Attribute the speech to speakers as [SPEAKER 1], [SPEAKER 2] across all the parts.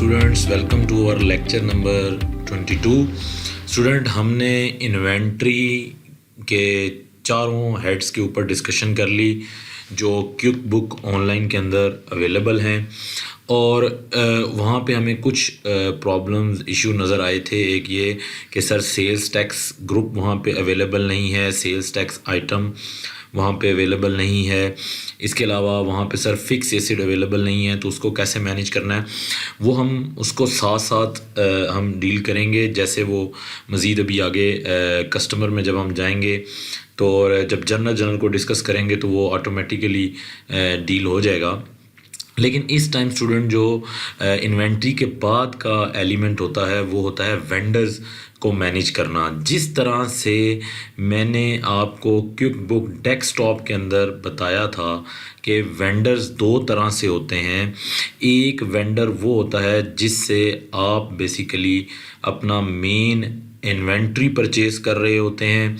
[SPEAKER 1] Students, welcome to our lecture number 22। Student, हमने inventory के चारों हेड्स के ऊपर डिस्कशन कर ली जो क्विक बुक ऑनलाइन के अंदर अवेलेबल हैं, और वहाँ पे हमें कुछ प्रॉब्लम्स इशू नज़र आए थे। एक ये कि सर सेल्स टैक्स ग्रुप वहाँ पे अवेलेबल नहीं है, सेल्स टैक्स आइटम वहाँ पे अवेलेबल नहीं है। इसके अलावा वहाँ पे सर फिक्स एसिड अवेलेबल नहीं है, तो उसको कैसे मैनेज करना है वो हम उसको साथ साथ हम डील करेंगे। जैसे वो मज़ीद अभी आगे कस्टमर में जब हम जाएंगे तो जब जनरल को डिस्कस करेंगे तो वो ऑटोमेटिकली डील हो जाएगा। लेकिन इस टाइम स्टूडेंट जो इन्वेंट्री के बाद का एलिमेंट होता है वो होता है वेंडर्स को मैनेज करना। जिस तरह से मैंने आपको क्विक बुक डेस्कटॉप के अंदर बताया था कि वेंडर्स दो तरह से होते हैं। एक वेंडर वो होता है जिससे आप बेसिकली अपना मेन इन्वेंट्री परचेज़ कर रहे होते हैं,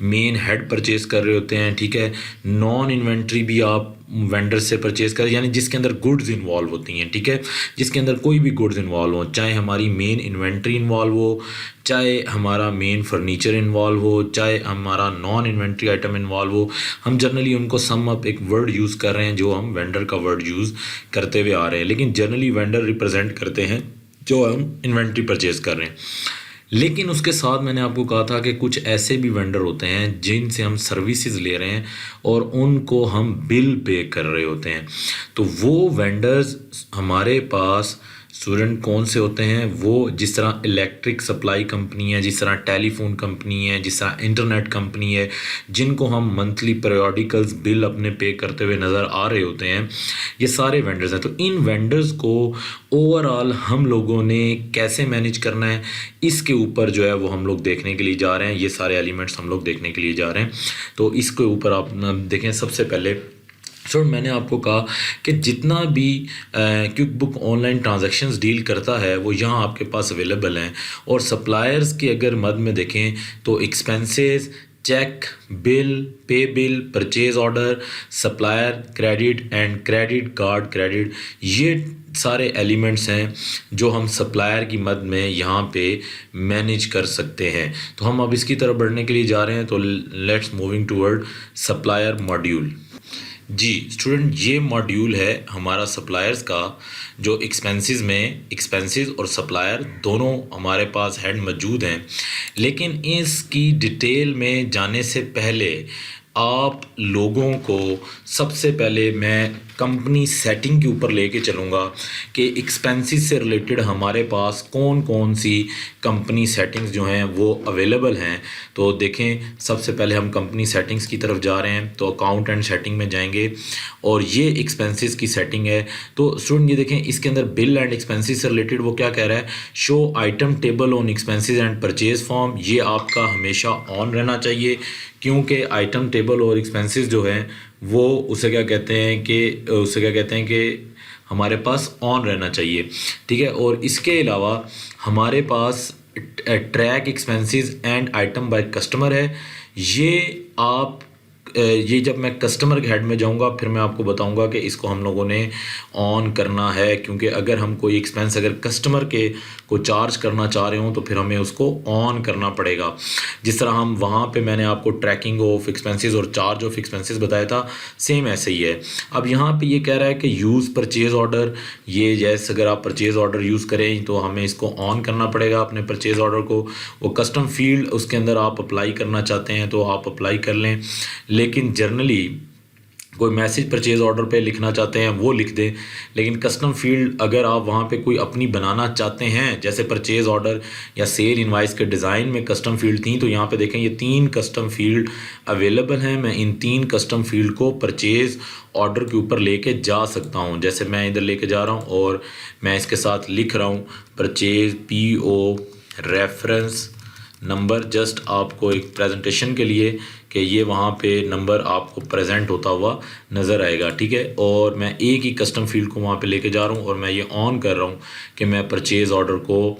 [SPEAKER 1] मेन हेड परचेज़ कर रहे होते हैं, ठीक है। नॉन इन्वेंट्री भी आप वेंडर से परचेज़ कर, यानी जिसके अंदर गुड्स इन्वॉल्व होती हैं, ठीक है, जिसके अंदर कोई भी गुड्स इन्वॉल्व हो, चाहे हमारी मेन इन्वेंट्री इन्वॉल्व हो, चाहे हमारा मेन फर्नीचर इन्वॉल्व हो, चाहे हमारा नॉन इन्वेंट्री आइटम इन्वॉल्व हो। हम जनरली उनको सम अप एक वर्ड यूज़ कर रहे हैं जो हम वेंडर का वर्ड यूज़ करते हुए आ रहे हैं, लेकिन जनरली वेंडर रिप्रेजेंट करते हैं जो हम इन्वेंट्री परचेज़ कर रहे हैं। लेकिन उसके साथ मैंने आपको कहा था कि कुछ ऐसे भी वेंडर होते हैं जिनसे हम सर्विसेज ले रहे हैं और उनको हम बिल पे कर रहे होते हैं। तो वो वेंडर्स हमारे पास स्टूडेंट कौन से होते हैं? वो जिस तरह इलेक्ट्रिक सप्लाई कंपनी है, जिस तरह टेलीफोन कंपनी है, जिस तरह इंटरनेट कंपनी है, जिनको हम मंथली पीरियोडिकल्स बिल अपने पे करते हुए नज़र आ रहे होते हैं, ये सारे वेंडर्स हैं। तो इन वेंडर्स को ओवरऑल हम लोगों ने कैसे मैनेज करना है, इसके ऊपर जो है वो हम लोग देखने के लिए जा रहे हैं। ये सारे एलिमेंट्स हम लोग देखने के लिए जा रहे हैं। तो इसके ऊपर आप देखें। सबसे पहले सर मैंने आपको कहा कि जितना भी quick book online transactions deal करता है वो यहाँ आपके पास अवेलेबल हैं। और सप्लायर्स के अगर मद में देखें तो एक्सपेंसेस, चेक, बिल, पे bill, purchase order, supplier credit and credit card credit, ये सारे एलिमेंट्स हैं जो हम सप्लायर की मद में यहाँ पे मैनेज कर सकते हैं। तो हम अब इसकी तरफ बढ़ने के लिए जा रहे हैं। तो let's moving toward supplier module. जी स्टूडेंट, ये मॉड्यूल है हमारा सप्लायर्स का, जो एक्सपेंसेस और सप्लायर दोनों हमारे पास हेड मौजूद हैं। लेकिन इसकी डिटेल में जाने से पहले आप लोगों को सबसे पहले मैं कंपनी सेटिंग के ऊपर लेके चलूँगा कि एक्सपेंसेस से रिलेटेड हमारे पास कौन कौन सी कंपनी सेटिंग्स जो हैं वो अवेलेबल हैं। तो देखें, सबसे पहले हम कंपनी सेटिंग्स की तरफ जा रहे हैं। तो अकाउंट एंड सेटिंग में जाएंगे और ये एक्सपेंसेस की सेटिंग है। तो स्टूडेंट ये देखें, इसके अंदर बिल एंड एक्सपेंसेस से रिलेटेड वो क्या कह रहा है, show item table on expenses and purchase form. ये आपका हमेशा ऑन रहना चाहिए, क्योंकि आइटम टेबल और एक्सपेंसेस जो हैं वो उसे क्या कहते हैं कि हमारे पास ऑन रहना चाहिए, ठीक है। और इसके अलावा हमारे पास track expenses and item by customer है। ये जब मैं कस्टमर के हेड में जाऊंगा फिर मैं आपको बताऊंगा कि इसको हम लोगों ने ऑन करना है, क्योंकि अगर हम कोई एक्सपेंस अगर कस्टमर को चार्ज करना चाह रहे हो तो फिर हमें उसको ऑन करना पड़ेगा। जिस तरह हम वहाँ पे मैंने आपको ट्रैकिंग ऑफ एक्सपेंसेस और चार्ज ऑफ एक्सपेंसेस बताया था, सेम ऐसे ही है। अब यहाँ पे ये कह रहा है कि यूज़ परचेज़ ऑर्डर। ये जैसे अगर आप परचेज़ ऑर्डर यूज़ करें तो हमें इसको ऑन करना पड़ेगा अपने परचेज़ ऑर्डर को। वो कस्टम फील्ड उसके अंदर आप अप्लाई करना चाहते हैं तो आप अप्लाई कर लें, लेकिन जर्नली कोई मैसेज परचेज ऑर्डर पे लिखना चाहते हैं वो लिख दें। लेकिन कस्टम फील्ड अगर आप वहाँ पे कोई अपनी बनाना चाहते हैं, जैसे परचेज ऑर्डर या सेल इनवाइस के डिज़ाइन में कस्टम फील्ड थी, तो यहाँ पे देखें ये 3 कस्टम फील्ड अवेलेबल हैं। मैं इन 3 कस्टम फील्ड को परचेज ऑर्डर के ऊपर लेके जा सकता हूँ। जैसे मैं इधर लेके जा रहा हूँ और मैं इसके साथ लिख रहा हूँ purchase PO reference number, just आपको एक प्रेजेंटेशन के लिए कि ये वहाँ पे नंबर आपको प्रेजेंट होता हुआ नज़र आएगा, ठीक है। और मैं एक ही कस्टम फील्ड को वहाँ पे लेके जा रहा हूँ और मैं ये ऑन कर रहा हूँ कि मैं परचेज़ ऑर्डर को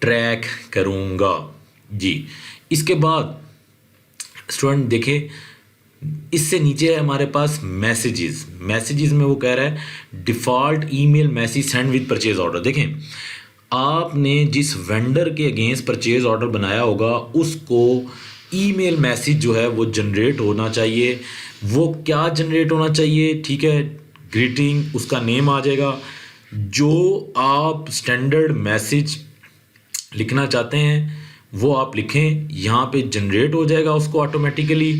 [SPEAKER 1] ट्रैक करूँगा। जी, इसके बाद स्टूडेंट देखें, इससे नीचे है हमारे पास मैसेजेस। मैसेजेस में वो कह रहा है default email message send with purchase order. देखें, आपने जिस वेंडर के अगेंस्ट परचेज ऑर्डर बनाया होगा उसको ईमेल मैसेज जो है वो जनरेट होना चाहिए। वो क्या जनरेट होना चाहिए? ठीक है, ग्रीटिंग, उसका नेम आ जाएगा। जो आप स्टैंडर्ड मैसेज लिखना चाहते हैं वो आप लिखें, यहाँ पे जनरेट हो जाएगा उसको ऑटोमेटिकली।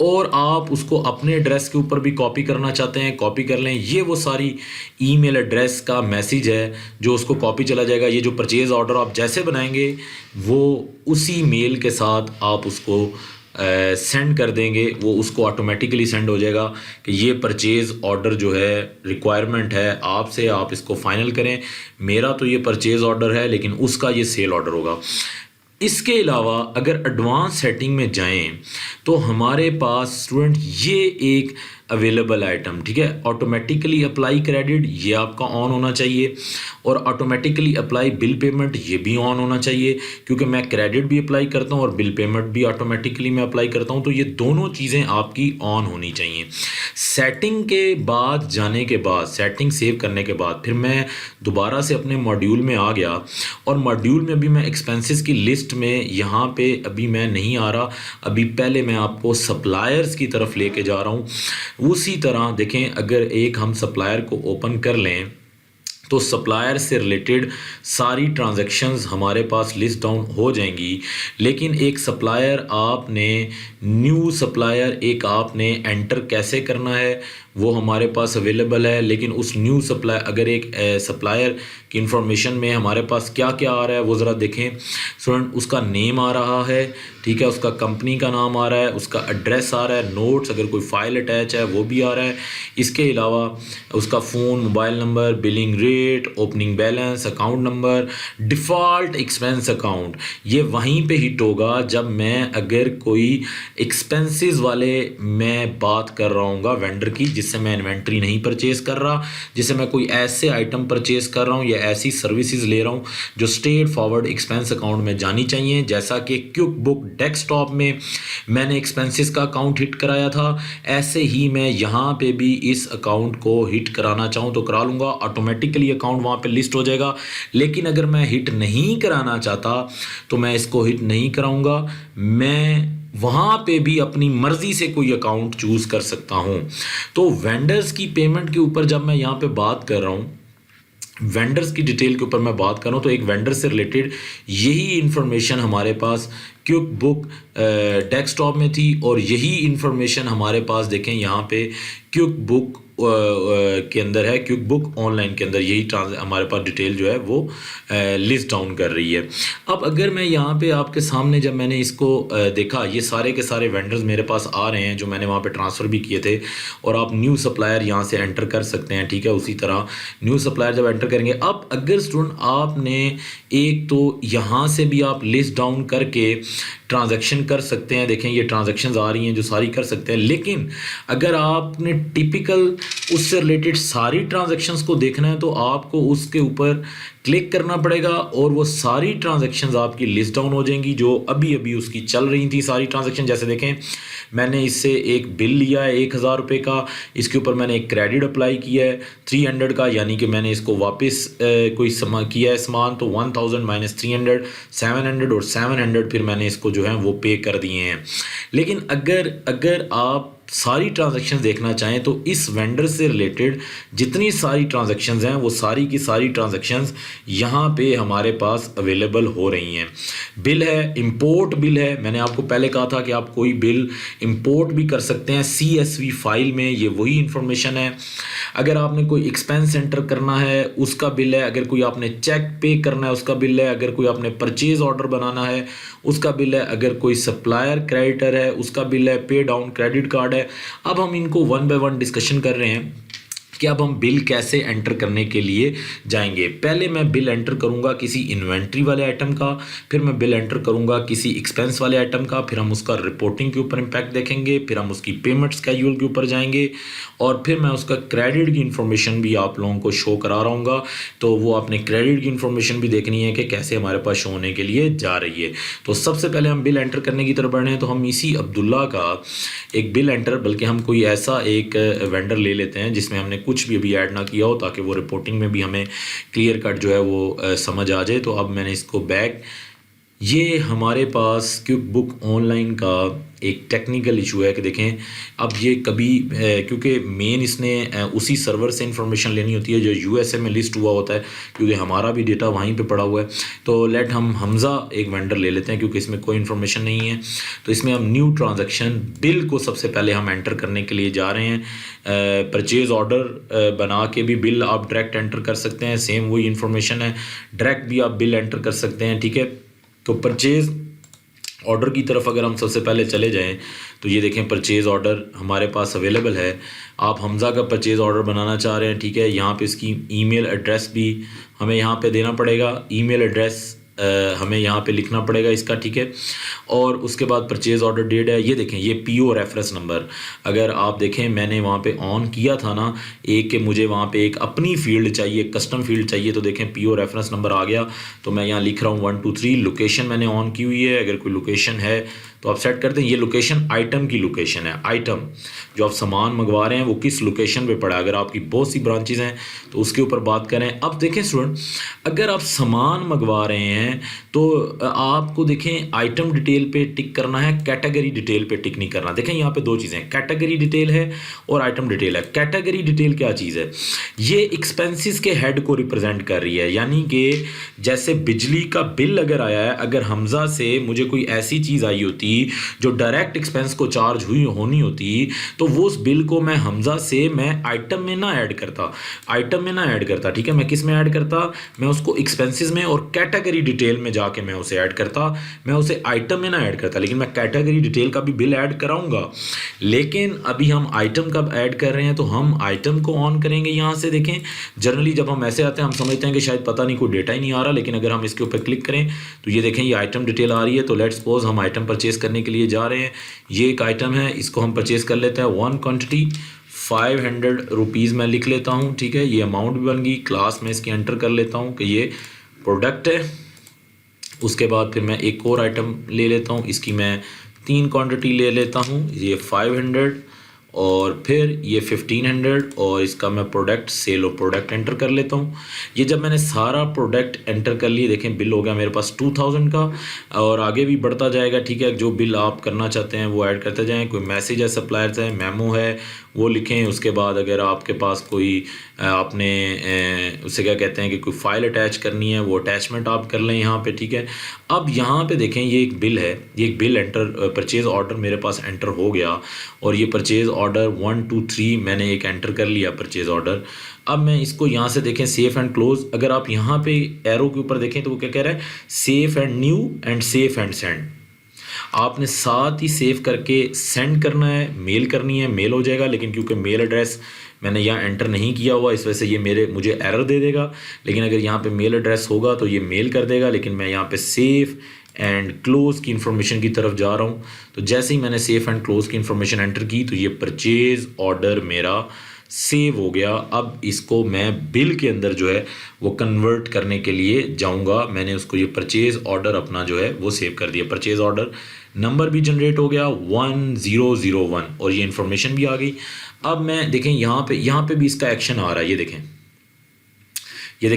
[SPEAKER 1] और आप उसको अपने एड्रेस के ऊपर भी कॉपी करना चाहते हैं, कॉपी कर लें। ये वो सारी ईमेल एड्रेस का मैसेज है जो उसको कॉपी चला जाएगा। ये जो परचेज़ ऑर्डर आप जैसे बनाएंगे वो उसी मेल के साथ आप उसको सेंड कर देंगे, वो उसको ऑटोमेटिकली सेंड हो जाएगा कि ये परचेज़ ऑर्डर जो है रिक्वायरमेंट है आपसे, आप इसको फाइनल करें। मेरा तो ये परचेज़ ऑर्डर है लेकिन उसका ये सेल ऑर्डर होगा। इसके अलावा अगर एडवांस सेटिंग में जाएं तो हमारे पास स्टूडेंट ये एक अवेलेबल आइटम, ठीक है, ऑटोमेटिकली अप्लाई क्रेडिट, ये आपका ऑन होना चाहिए। और ऑटोमेटिकली अप्लाई बिल पेमेंट, ये भी ऑन होना चाहिए, क्योंकि मैं क्रेडिट भी अप्लाई करता हूँ और बिल पेमेंट भी ऑटोमेटिकली मैं अप्लाई करता हूँ। तो ये दोनों चीज़ें आपकी ऑन होनी चाहिए। सेटिंग के बाद जाने के बाद, सेटिंग सेव करने के बाद फिर मैं दोबारा से अपने मॉड्यूल में आ गया और मॉड्यूल में अभी मैं एक्सपेंसेस की लिस्ट में यहाँ पे अभी मैं नहीं आ रहा। अभी पहले मैं आपको सप्लायर्स की तरफ लेके जा रहा हूँ। उसी तरह देखें, अगर एक हम सप्लायर को ओपन कर लें तो सप्लायर से रिलेटेड सारी ट्रांजैक्शंस हमारे पास लिस्ट डाउन हो जाएंगी। लेकिन एक सप्लायर आपने, न्यू सप्लायर एक आपने एंटर कैसे करना है वो हमारे पास अवेलेबल है। लेकिन उस न्यू सप्लायर, अगर एक सप्लायर की इंफॉर्मेशन में हमारे पास क्या क्या आ रहा है वो ज़रा देखें स्टूडेंट। उसका नेम आ रहा है, ठीक है, उसका कंपनी का नाम आ रहा है, उसका एड्रेस आ रहा है, नोट्स अगर कोई फाइल अटैच है वो भी आ रहा है। इसके अलावा उसका phone, mobile number, billing rate, opening balance, account number, default expense account, ये वहीं पे हिट होगा जब मैं अगर कोई एक्सपेंसेस वाले मैं बात कर रहा हूँ वेंडर की, जिससे मैं इन्वेंट्री नहीं परचेज कर रहा, जिससे मैं कोई ऐसे आइटम परचेज कर रहा हूँ या ऐसी सर्विसेज ले रहा हूँ जो स्ट्रेट फॉरवर्ड एक्सपेंस अकाउंट में जानी चाहिए। जैसा कि क्विक बुक डेस्कटॉप में मैंने एक्सपेंसेस का अकाउंट हिट कराया था, ऐसे ही मैं यहाँ पे भी इस अकाउंट को हिट कराना चाहूँ तो करा लूँगा, ऑटोमेटिकली अकाउंट वहाँ पे लिस्ट हो जाएगा। लेकिन अगर मैं हिट नहीं कराना चाहता तो मैं इसको हिट नहीं कराऊँगा, मैं वहाँ पे भी अपनी मर्ज़ी से कोई अकाउंट चूज़ कर सकता हूँ। तो वेंडर्स की पेमेंट के ऊपर जब मैं यहाँ पे बात कर रहा हूँ, वेंडर्स की डिटेल के ऊपर मैं बात कर रहा हूँ, तो एक वेंडर से रिलेटेड यही इन्फॉर्मेशन हमारे पास क्विक बुक डेस्कटॉप में थी और यही इन्फॉर्मेशन हमारे पास देखें यहाँ पे क्विक बुक के अंदर है, क्विक बुक ऑनलाइन के अंदर यही हमारे पास डिटेल जो है वो लिस्ट डाउन कर रही है। अब अगर मैं यहाँ पे आपके सामने जब मैंने इसको देखा, ये सारे के सारे वेंडर्स मेरे पास आ रहे हैं जो मैंने वहाँ पे ट्रांसफ़र भी किए थे। और आप न्यू सप्लायर यहाँ से एंटर कर सकते हैं, ठीक है। उसी तरह न्यू सप्लायर जब एंटर करेंगे, अब अगर स्टूडेंट आपने एक तो यहाँ से भी आप लिस्ट डाउन करके ट्रांजैक्शन कर सकते हैं। देखें ये ट्रांजैक्शंस आ रही हैं जो सारी कर सकते हैं। लेकिन अगर आपने टिपिकल उससे रिलेटेड सारी ट्रांजैक्शंस को देखना है तो आपको उसके ऊपर क्लिक करना पड़ेगा और वो सारी ट्रांजैक्शंस आपकी लिस्ट डाउन हो जाएंगी जो अभी अभी उसकी चल रही थी सारी ट्रांजैक्शन। जैसे देखें मैंने इससे एक बिल लिया है 1000 रुपये का, इसके ऊपर मैंने एक क्रेडिट अप्लाई किया है 300 का, यानी कि मैंने इसको वापस कोई किया है सामान, तो 1000 माइनस 300 700 और 700 फिर मैंने इसको जो है वो पे कर दिए हैं। लेकिन अगर आप सारी ट्रांजैक्शंस देखना चाहें तो इस वेंडर से रिलेटेड जितनी सारी ट्रांजैक्शंस हैं वो सारी की सारी ट्रांजैक्शंस यहाँ पे हमारे पास अवेलेबल हो रही हैं। बिल है, इंपोर्ट बिल है, मैंने आपको पहले कहा था कि आप कोई बिल इंपोर्ट भी कर सकते हैं CSV फाइल में, ये वही इंफॉर्मेशन है। अगर आपने कोई एक्सपेंस एंटर करना है उसका बिल है, अगर कोई आपने चेक पे करना है उसका बिल है, अगर कोई आपने परचेज ऑर्डर बनाना है उसका बिल है, अगर कोई सप्लायर क्रेडिटर है उसका बिल है, पे डाउन क्रेडिट कार्ड है। अब हम इनको वन बाय वन डिस्कशन कर रहे हैं। कि अब हम बिल कैसे एंटर करने के लिए जाएंगे। पहले मैं बिल एंटर करूंगा किसी इन्वेंट्री वाले आइटम का, फिर मैं बिल एंटर करूंगा किसी एक्सपेंस वाले आइटम का, फिर हम उसका रिपोर्टिंग के ऊपर इम्पैक्ट देखेंगे, फिर हम उसकी पेमेंट स्केड्यूल के ऊपर जाएंगे, और फिर मैं उसका क्रेडिट की इन्फॉर्मेशन भी आप लोगों को शो करा रहा हूँ। तो वो आपने क्रेडिट की इन्फॉर्मेशन भी देखनी है कि कैसे हमारे पास शो होने के लिए जा रही है। तो सबसे पहले हम बिल एंटर करने की तरफ बढ़ रहे हैं, तो हम इसी अब्दुल्ला का एक बिल एंटर, बल्कि हम कोई ऐसा एक वेंडर ले लेते हैं जिसमें हमने कुछ भी अभी ऐड ना किया हो, ताकि वो रिपोर्टिंग में भी हमें क्लियर कट जो है वो समझ आ जाए। तो अब मैंने इसको बैक, ये हमारे पास क्विक बुक ऑनलाइन का एक टेक्निकल इशू है कि देखें अब ये कभी क्योंकि मेन इसने उसी सर्वर से इंफॉर्मेशन लेनी होती है जो यूएसए में लिस्ट हुआ होता है, क्योंकि हमारा भी डेटा वहीं पे पड़ा हुआ है। तो लेट हम हमज़ा एक वेंडर ले लेते हैं, क्योंकि इसमें कोई इन्फॉर्मेशन नहीं है। तो इसमें हम न्यू ट्रांजैक्शन बिल को सबसे पहले हम एंटर करने के लिए जा रहे हैं। परचेज़ ऑर्डर बना के भी बिल आप डायरेक्ट एंटर कर सकते हैं, सेम वही इन्फॉर्मेशन है, डायरेक्ट भी आप बिल एंटर कर सकते हैं, ठीक है। तो परचेज़ ऑर्डर की तरफ अगर हम सबसे पहले चले जाएं, तो ये देखें परचेज़ ऑर्डर हमारे पास अवेलेबल है। आप हमज़ा का परचेज़ ऑर्डर बनाना चाह रहे हैं, ठीक है। यहाँ पे इसकी ईमेल एड्रेस भी हमें यहाँ पे देना पड़ेगा, ईमेल एड्रेस हमें यहाँ पे लिखना पड़ेगा इसका, ठीक है। और उसके बाद परचेज़ ऑर्डर डेट है, ये देखें ये पीओ रेफरेंस नंबर, अगर आप देखें मैंने वहाँ पे ऑन किया था ना एक कि मुझे वहाँ पे एक अपनी फील्ड चाहिए, कस्टम फील्ड चाहिए, तो देखें पीओ रेफरेंस नंबर आ गया। तो मैं यहाँ लिख रहा हूँ 1 2 3, लोकेशन मैंने ऑन की हुई है, अगर कोई लोकेशन है तो आप सेट कर दें। ये लोकेशन आइटम की लोकेशन है, आइटम जो आप सामान मंगवा रहे हैं वो किस लोकेशन पे पड़ा है। अगर आपकी बहुत सी ब्रांचेज हैं तो उसके ऊपर बात करें। अब देखें स्टूडेंट, अगर आप सामान मंगवा रहे हैं तो आपको देखें आइटम डिटेल पे टिक करना है, कैटेगरी डिटेल पे टिक नहीं करना। देखें यहाँ पे दो चीज़ें, कैटेगरी डिटेल है और आइटम डिटेल है। कैटेगरी डिटेल क्या चीज़ है? ये एक्सपेंसेस के हेड को रिप्रेजेंट कर रही है, यानी कि जैसे बिजली का बिल अगर आया है, अगर हमज़ा से मुझे कोई ऐसी चीज़ आई होती जो डायरेक्ट एक्सपेंस को चार्ज हुई होनी होती, तो वो उस बिल को मैं हमज़ा से मैं आइटम में ना ऐड करता, ठीक है। मैं किस में ऐड करता? मैं उसको एक्सपेंसेस में और कैटेगरी डिटेल में जाके मैं उसे ऐड करता, मैं उसे आइटम में ना ऐड करता। लेकिन मैं कैटेगरी डिटेल का भी बिल ऐड कराऊंगा, लेकिन अभी हम आइटम का ऐड कर रहे हैं, तो हम आइटम को ऑन करेंगे। यहाँ से देखें जनरली जब हम ऐसे आते हैं हम समझते हैं कि शायद पता नहीं कोई डेटा ही नहीं आ रहा, लेकिन अगर हम इसके ऊपर क्लिक करें तो ये देखें ये आइटम डिटेल आ रही है। तो लेट्स सपोज हम आइटम परचेज करने के लिए जा रहे हैं, ये एक आइटम है, इसको हम परचेज कर लेते हैं। 1 क्वांटिटी 500 रुपीज़ मैं लिख लेता हूँ, ठीक है। ये अमाउंट भी बन गई, क्लास में इसकी एंटर कर लेता हूँ कि ये प्रोडक्ट है। उसके बाद फिर मैं एक और आइटम ले लेता हूँ, इसकी मैं 3 क्वांटिटी ले लेता हूँ, ये 500 और फिर ये 1500 और इसका मैं प्रोडक्ट सेल और प्रोडक्ट एंटर कर लेता हूँ। ये जब मैंने सारा प्रोडक्ट एंटर कर लिए, देखें बिल हो गया मेरे पास 2000 का, और आगे भी बढ़ता जाएगा, ठीक है। जो बिल आप करना चाहते हैं वो ऐड करते जाएं। कोई मैसेज है सप्लायर से, मेमो है वो लिखें। उसके बाद अगर आपके पास कोई आपने उसे क्या कहते हैं कि कोई फाइल अटैच करनी है, वो अटैचमेंट आप कर लें यहाँ पे, ठीक है। अब यहाँ पे देखें ये एक बिल है, ये एक बिल एंटर परचेज़ ऑर्डर मेरे पास एंटर हो गया, और ये परचेज़ ऑर्डर 1 2 3 मैंने एक एंटर कर लिया परचेज़ ऑर्डर। अब मैं इसको यहाँ से देखें सेफ एंड क्लोज, अगर आप यहाँ पे एरो के ऊपर देखें तो वो क्या कह रहा है, safe and new and safe and send. आपने साथ ही सेव करके सेंड करना है, मेल करनी है, मेल हो जाएगा। लेकिन क्योंकि मेल एड्रेस मैंने यहाँ एंटर नहीं किया हुआ, इस वजह से ये मुझे एरर दे देगा। लेकिन अगर यहाँ पे मेल एड्रेस होगा तो ये मेल कर देगा। लेकिन मैं यहाँ पे सेफ एंड क्लोज की इन्फॉर्मेशन की तरफ जा रहा हूँ। तो जैसे ही मैंने सेफ एंड क्लोज की इन्फॉर्मेशन एंटर की तो ये परचेज ऑर्डर मेरा सेव हो गया। अब इसको मैं बिल के अंदर जो है वो कन्वर्ट करने के लिए जाऊंगा। मैंने उसको ये परचेज ऑर्डर अपना जो है वो सेव कर दिया। परचेज ऑर्डर नंबर भी जनरेट हो गया 1001 और ये इन्फॉर्मेशन भी आ गई। अब मैं देखें यहाँ पे भी इसका एक्शन आ रहा है। ये देखें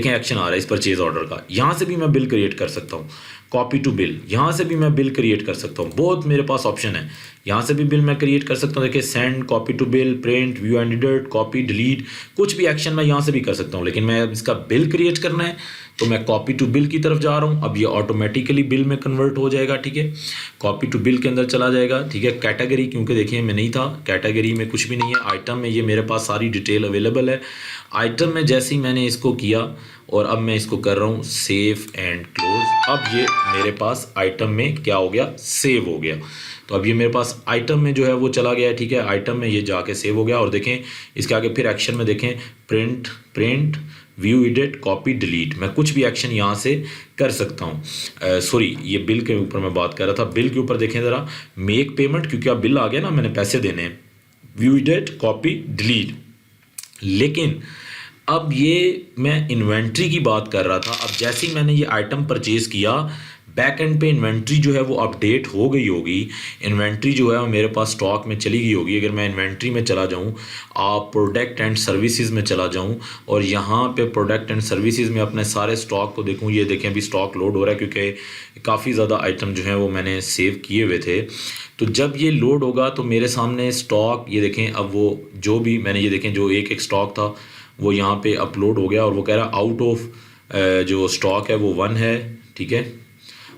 [SPEAKER 1] एक्शन आ रहा है इस परचेज ऑर्डर का। यहाँ से भी मैं बिल क्रिएट कर सकता हूँ, कॉपी टू बिल, यहाँ से भी मैं बिल क्रिएट कर सकता हूँ। बहुत मेरे पास ऑप्शन है, यहाँ से भी बिल मैं क्रिएट कर सकता हूँ। देखिए send, copy to bill, print, view and edit, copy, delete, कुछ भी एक्शन मैं यहाँ से भी कर सकता हूँ। लेकिन मैं अब इसका बिल क्रिएट करना है तो मैं कॉपी टू बिल की तरफ जा रहा हूँ। अब ये ऑटोमेटिकली बिल में कन्वर्ट हो जाएगा, ठीक है। कॉपी टू बिल के अंदर चला जाएगा, ठीक है। कैटेगरी क्योंकि देखिए मैं नहीं था, कैटेगरी में कुछ भी नहीं है। आइटम में ये मेरे पास सारी डिटेल अवेलेबल है। आइटम में जैसे ही मैंने इसको किया और अब मैं इसको कर रहा हूँ सेव एंड क्लोज। अब ये मेरे पास आइटम में क्या हो गया, सेव हो गया। तो अब ये मेरे पास आइटम में जो है वो चला गया है, ठीक है, आइटम में ये जाके सेव हो गया। और देखें इसके आगे फिर एक्शन में देखें, print view edit copy delete, मैं कुछ भी एक्शन यहाँ से कर सकता हूँ। सॉरी, ये बिल के ऊपर मैं बात कर रहा था। बिल के ऊपर देखें ज़रा, मेक पेमेंट, क्योंकि अब बिल आ गया ना, मैंने पैसे देने हैं, व्यू एडिट कॉपी डिलीट। लेकिन अब ये मैं इन्वेंट्री की बात कर रहा था। अब जैसे ही मैंने ये आइटम परचेज़ किया, बैक एंड पे इन्वेंट्री जो है वो अपडेट हो गई होगी। इन्वेंट्री जो है वो मेरे पास स्टॉक में चली गई होगी। अगर मैं इन्वेंट्री में चला जाऊँ, आप प्रोडक्ट एंड सर्विसेज में चला जाऊँ और यहाँ पे प्रोडक्ट एंड सर्विसेज में अपने सारे स्टॉक को देखूँ, ये देखें अभी स्टॉक लोड हो रहा है क्योंकि काफ़ी ज़्यादा आइटम जो हैं वो मैंने सेव किए हुए थे। तो जब ये लोड होगा तो मेरे सामने स्टॉक, ये देखें, अब वो जो भी मैंने, ये देखें जो एक स्टॉक था वो यहाँ पे अपलोड हो गया और वो कह रहा है आउट ऑफ जो स्टॉक है वो 1 है, ठीक है,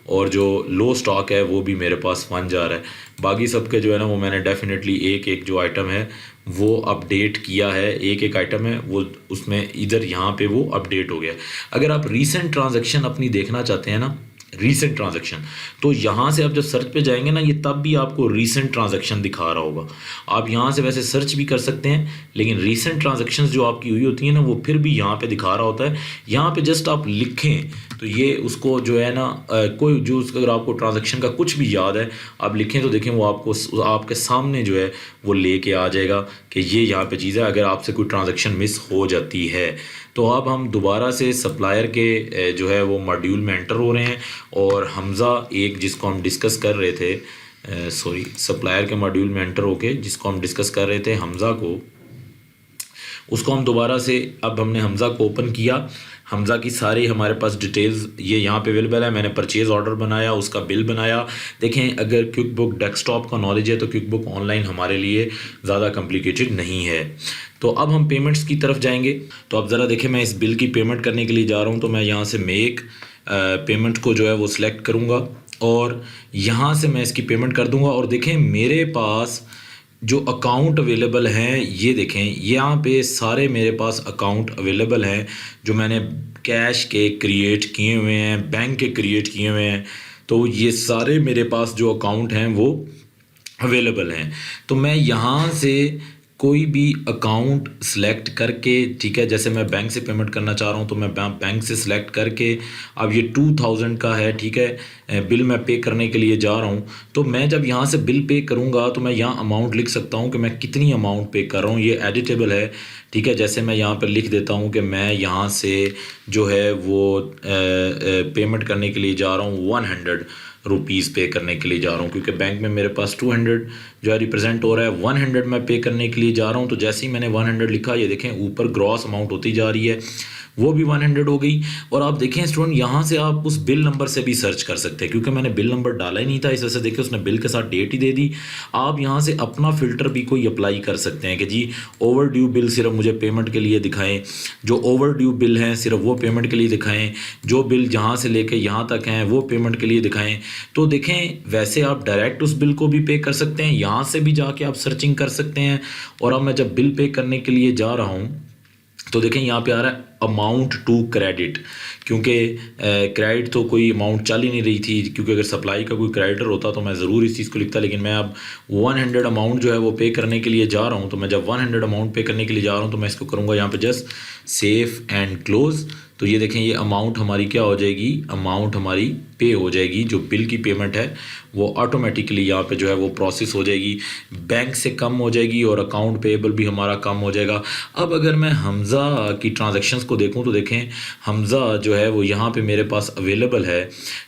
[SPEAKER 1] और जो लो स्टॉक है वो भी मेरे पास 1 जा रहा है। बाकी सबके जो है ना वो मैंने डेफिनेटली एक एक जो आइटम है वो अपडेट किया है, एक एक आइटम है वो उसमें इधर यहाँ पे वो अपडेट हो गया। अगर आप रीसेंट ट्रांजैक्शन अपनी देखना चाहते हैं ना, रीसेंट ट्रांजैक्शन, तो यहाँ से आप जब सर्च पे जाएंगे ना, ये तब भी आपको रीसेंट ट्रांजैक्शन दिखा रहा होगा। आप यहाँ से वैसे सर्च भी कर सकते हैं, लेकिन रीसेंट ट्रांजैक्शंस जो आपकी हुई होती हैं ना वो फिर भी यहाँ पे दिखा रहा होता है। यहाँ पे जस्ट आप लिखें तो ये उसको जो है ना कोई जो अगर आपको ट्रांजैक्शन का कुछ भी याद है आप लिखें तो देखें वो आपको आपके सामने जो है वो लेके आ जाएगा कि ये यहाँ पे चीज़ है, अगर आपसे कोई ट्रांजैक्शन मिस हो जाती है। तो अब हम दोबारा से सप्लायर के जो है वो मॉड्यूल में एंटर हो रहे हैं और हमज़ा एक जिसको हम डिस्कस कर रहे थे, सॉरी, सप्लायर के मॉड्यूल में एंटर होके जिसको हम डिस्कस कर रहे थे हमज़ा को, उसको हम दोबारा से, अब हमने हमज़ा को ओपन किया। हमज़ा की सारी हमारे पास डिटेल्स ये यहाँ पे अवेलेबल है। मैंने परचेज़ ऑर्डर बनाया, उसका बिल बनाया। देखें अगर क्विक बुक डेस्कटॉप का नॉलेज है तो क्विक बुक ऑनलाइन हमारे लिए ज़्यादा कॉम्प्लिकेटेड नहीं है। तो अब हम पेमेंट्स की तरफ जाएंगे। तो अब ज़रा देखें, मैं इस बिल की पेमेंट करने के लिए जा रहा हूँ, तो मैं यहाँ से मेक पेमेंट को जो है वो सिलेक्ट करूँगा और यहाँ से मैं इसकी पेमेंट कर दूँगा। और देखें मेरे पास जो अकाउंट अवेलेबल हैं, ये देखें यहाँ पे सारे मेरे पास अकाउंट अवेलेबल हैं जो मैंने कैश के क्रिएट किए हुए हैं, बैंक के क्रिएट किए हुए हैं। तो ये सारे मेरे पास जो अकाउंट हैं वो अवेलेबल हैं। तो मैं यहाँ से कोई भी अकाउंट सेलेक्ट करके, ठीक है, जैसे मैं बैंक से पेमेंट करना चाह रहा हूँ तो मैं बैंक से सिलेक्ट करके, अब ये 2000 का है, ठीक है, बिल मैं पे करने के लिए जा रहा हूँ। तो मैं जब यहाँ से बिल पे करूँगा तो मैं यहाँ अमाउंट लिख सकता हूँ कि मैं कितनी अमाउंट पे कर रहा हूँ, ये एडिटेबल है, ठीक है। जैसे मैं यहाँ पर लिख देता हूँ कि मैं यहाँ से जो है वो पेमेंट करने के लिए जा रहा हूँ 100 रुपीज़ पे करने के लिए जा रहा हूँ, क्योंकि बैंक में मेरे पास 200 जो है रिप्रेजेंट हो रहा है, 100 मैं पे करने के लिए जा रहा हूँ। तो जैसे ही मैंने 100 लिखा, ये देखें ऊपर ग्रॉस अमाउंट होती जा रही है, वो भी 100 हो गई। और आप देखें स्टूडेंट, यहाँ से आप उस बिल नंबर से भी सर्च कर सकते हैं, क्योंकि मैंने बिल नंबर डाला ही नहीं था, इस वजह से देखिए उसने बिल के साथ डेट ही दे दी। आप यहाँ से अपना फ़िल्टर भी कोई अप्लाई कर सकते हैं कि जी ओवर ड्यू बिल सिर्फ मुझे पेमेंट के लिए दिखाएं, जो ओवर ड्यू बिल हैं सिर्फ वो पेमेंट के लिए दिखाएं, जो बिल जहाँ से लेके यहाँ तक हैं वो पेमेंट के लिए दिखाएं। तो देखें वैसे आप डायरेक्ट उस बिल को भी पे कर सकते हैं, यहाँ से भी जाके आप सर्चिंग कर सकते हैं। और अब मैं जब बिल पे करने के लिए जा रहा हूँ तो देखें यहाँ पे आ रहा है अमाउंट टू क्रेडिट, क्योंकि क्रेडिट तो कोई अमाउंट चल ही नहीं रही थी, क्योंकि अगर सप्लाई का कोई क्रेडिटर होता तो मैं ज़रूर इस चीज़ को लिखता। लेकिन मैं अब 100 अमाउंट जो है वो पे करने के लिए जा रहा हूँ। तो मैं जब 100 अमाउंट पे करने के लिए जा रहा हूँ तो मैं इसको करूँगा यहाँ पे जस्ट सेव एंड क्लोज़। तो ये देखें ये अमाउंट हमारी क्या हो जाएगी, अमाउंट हमारी पे हो जाएगी, जो बिल की पेमेंट है वो ऑटोमेटिकली यहाँ पे जो है वो प्रोसेस हो जाएगी, बैंक से कम हो जाएगी और अकाउंट पेएबल भी हमारा कम हो जाएगा। अब अगर मैं हमज़ा की ट्रांजैक्शंस को देखूँ तो देखें हमज़ा जो है वो यहाँ पे मेरे पास अवेलेबल है।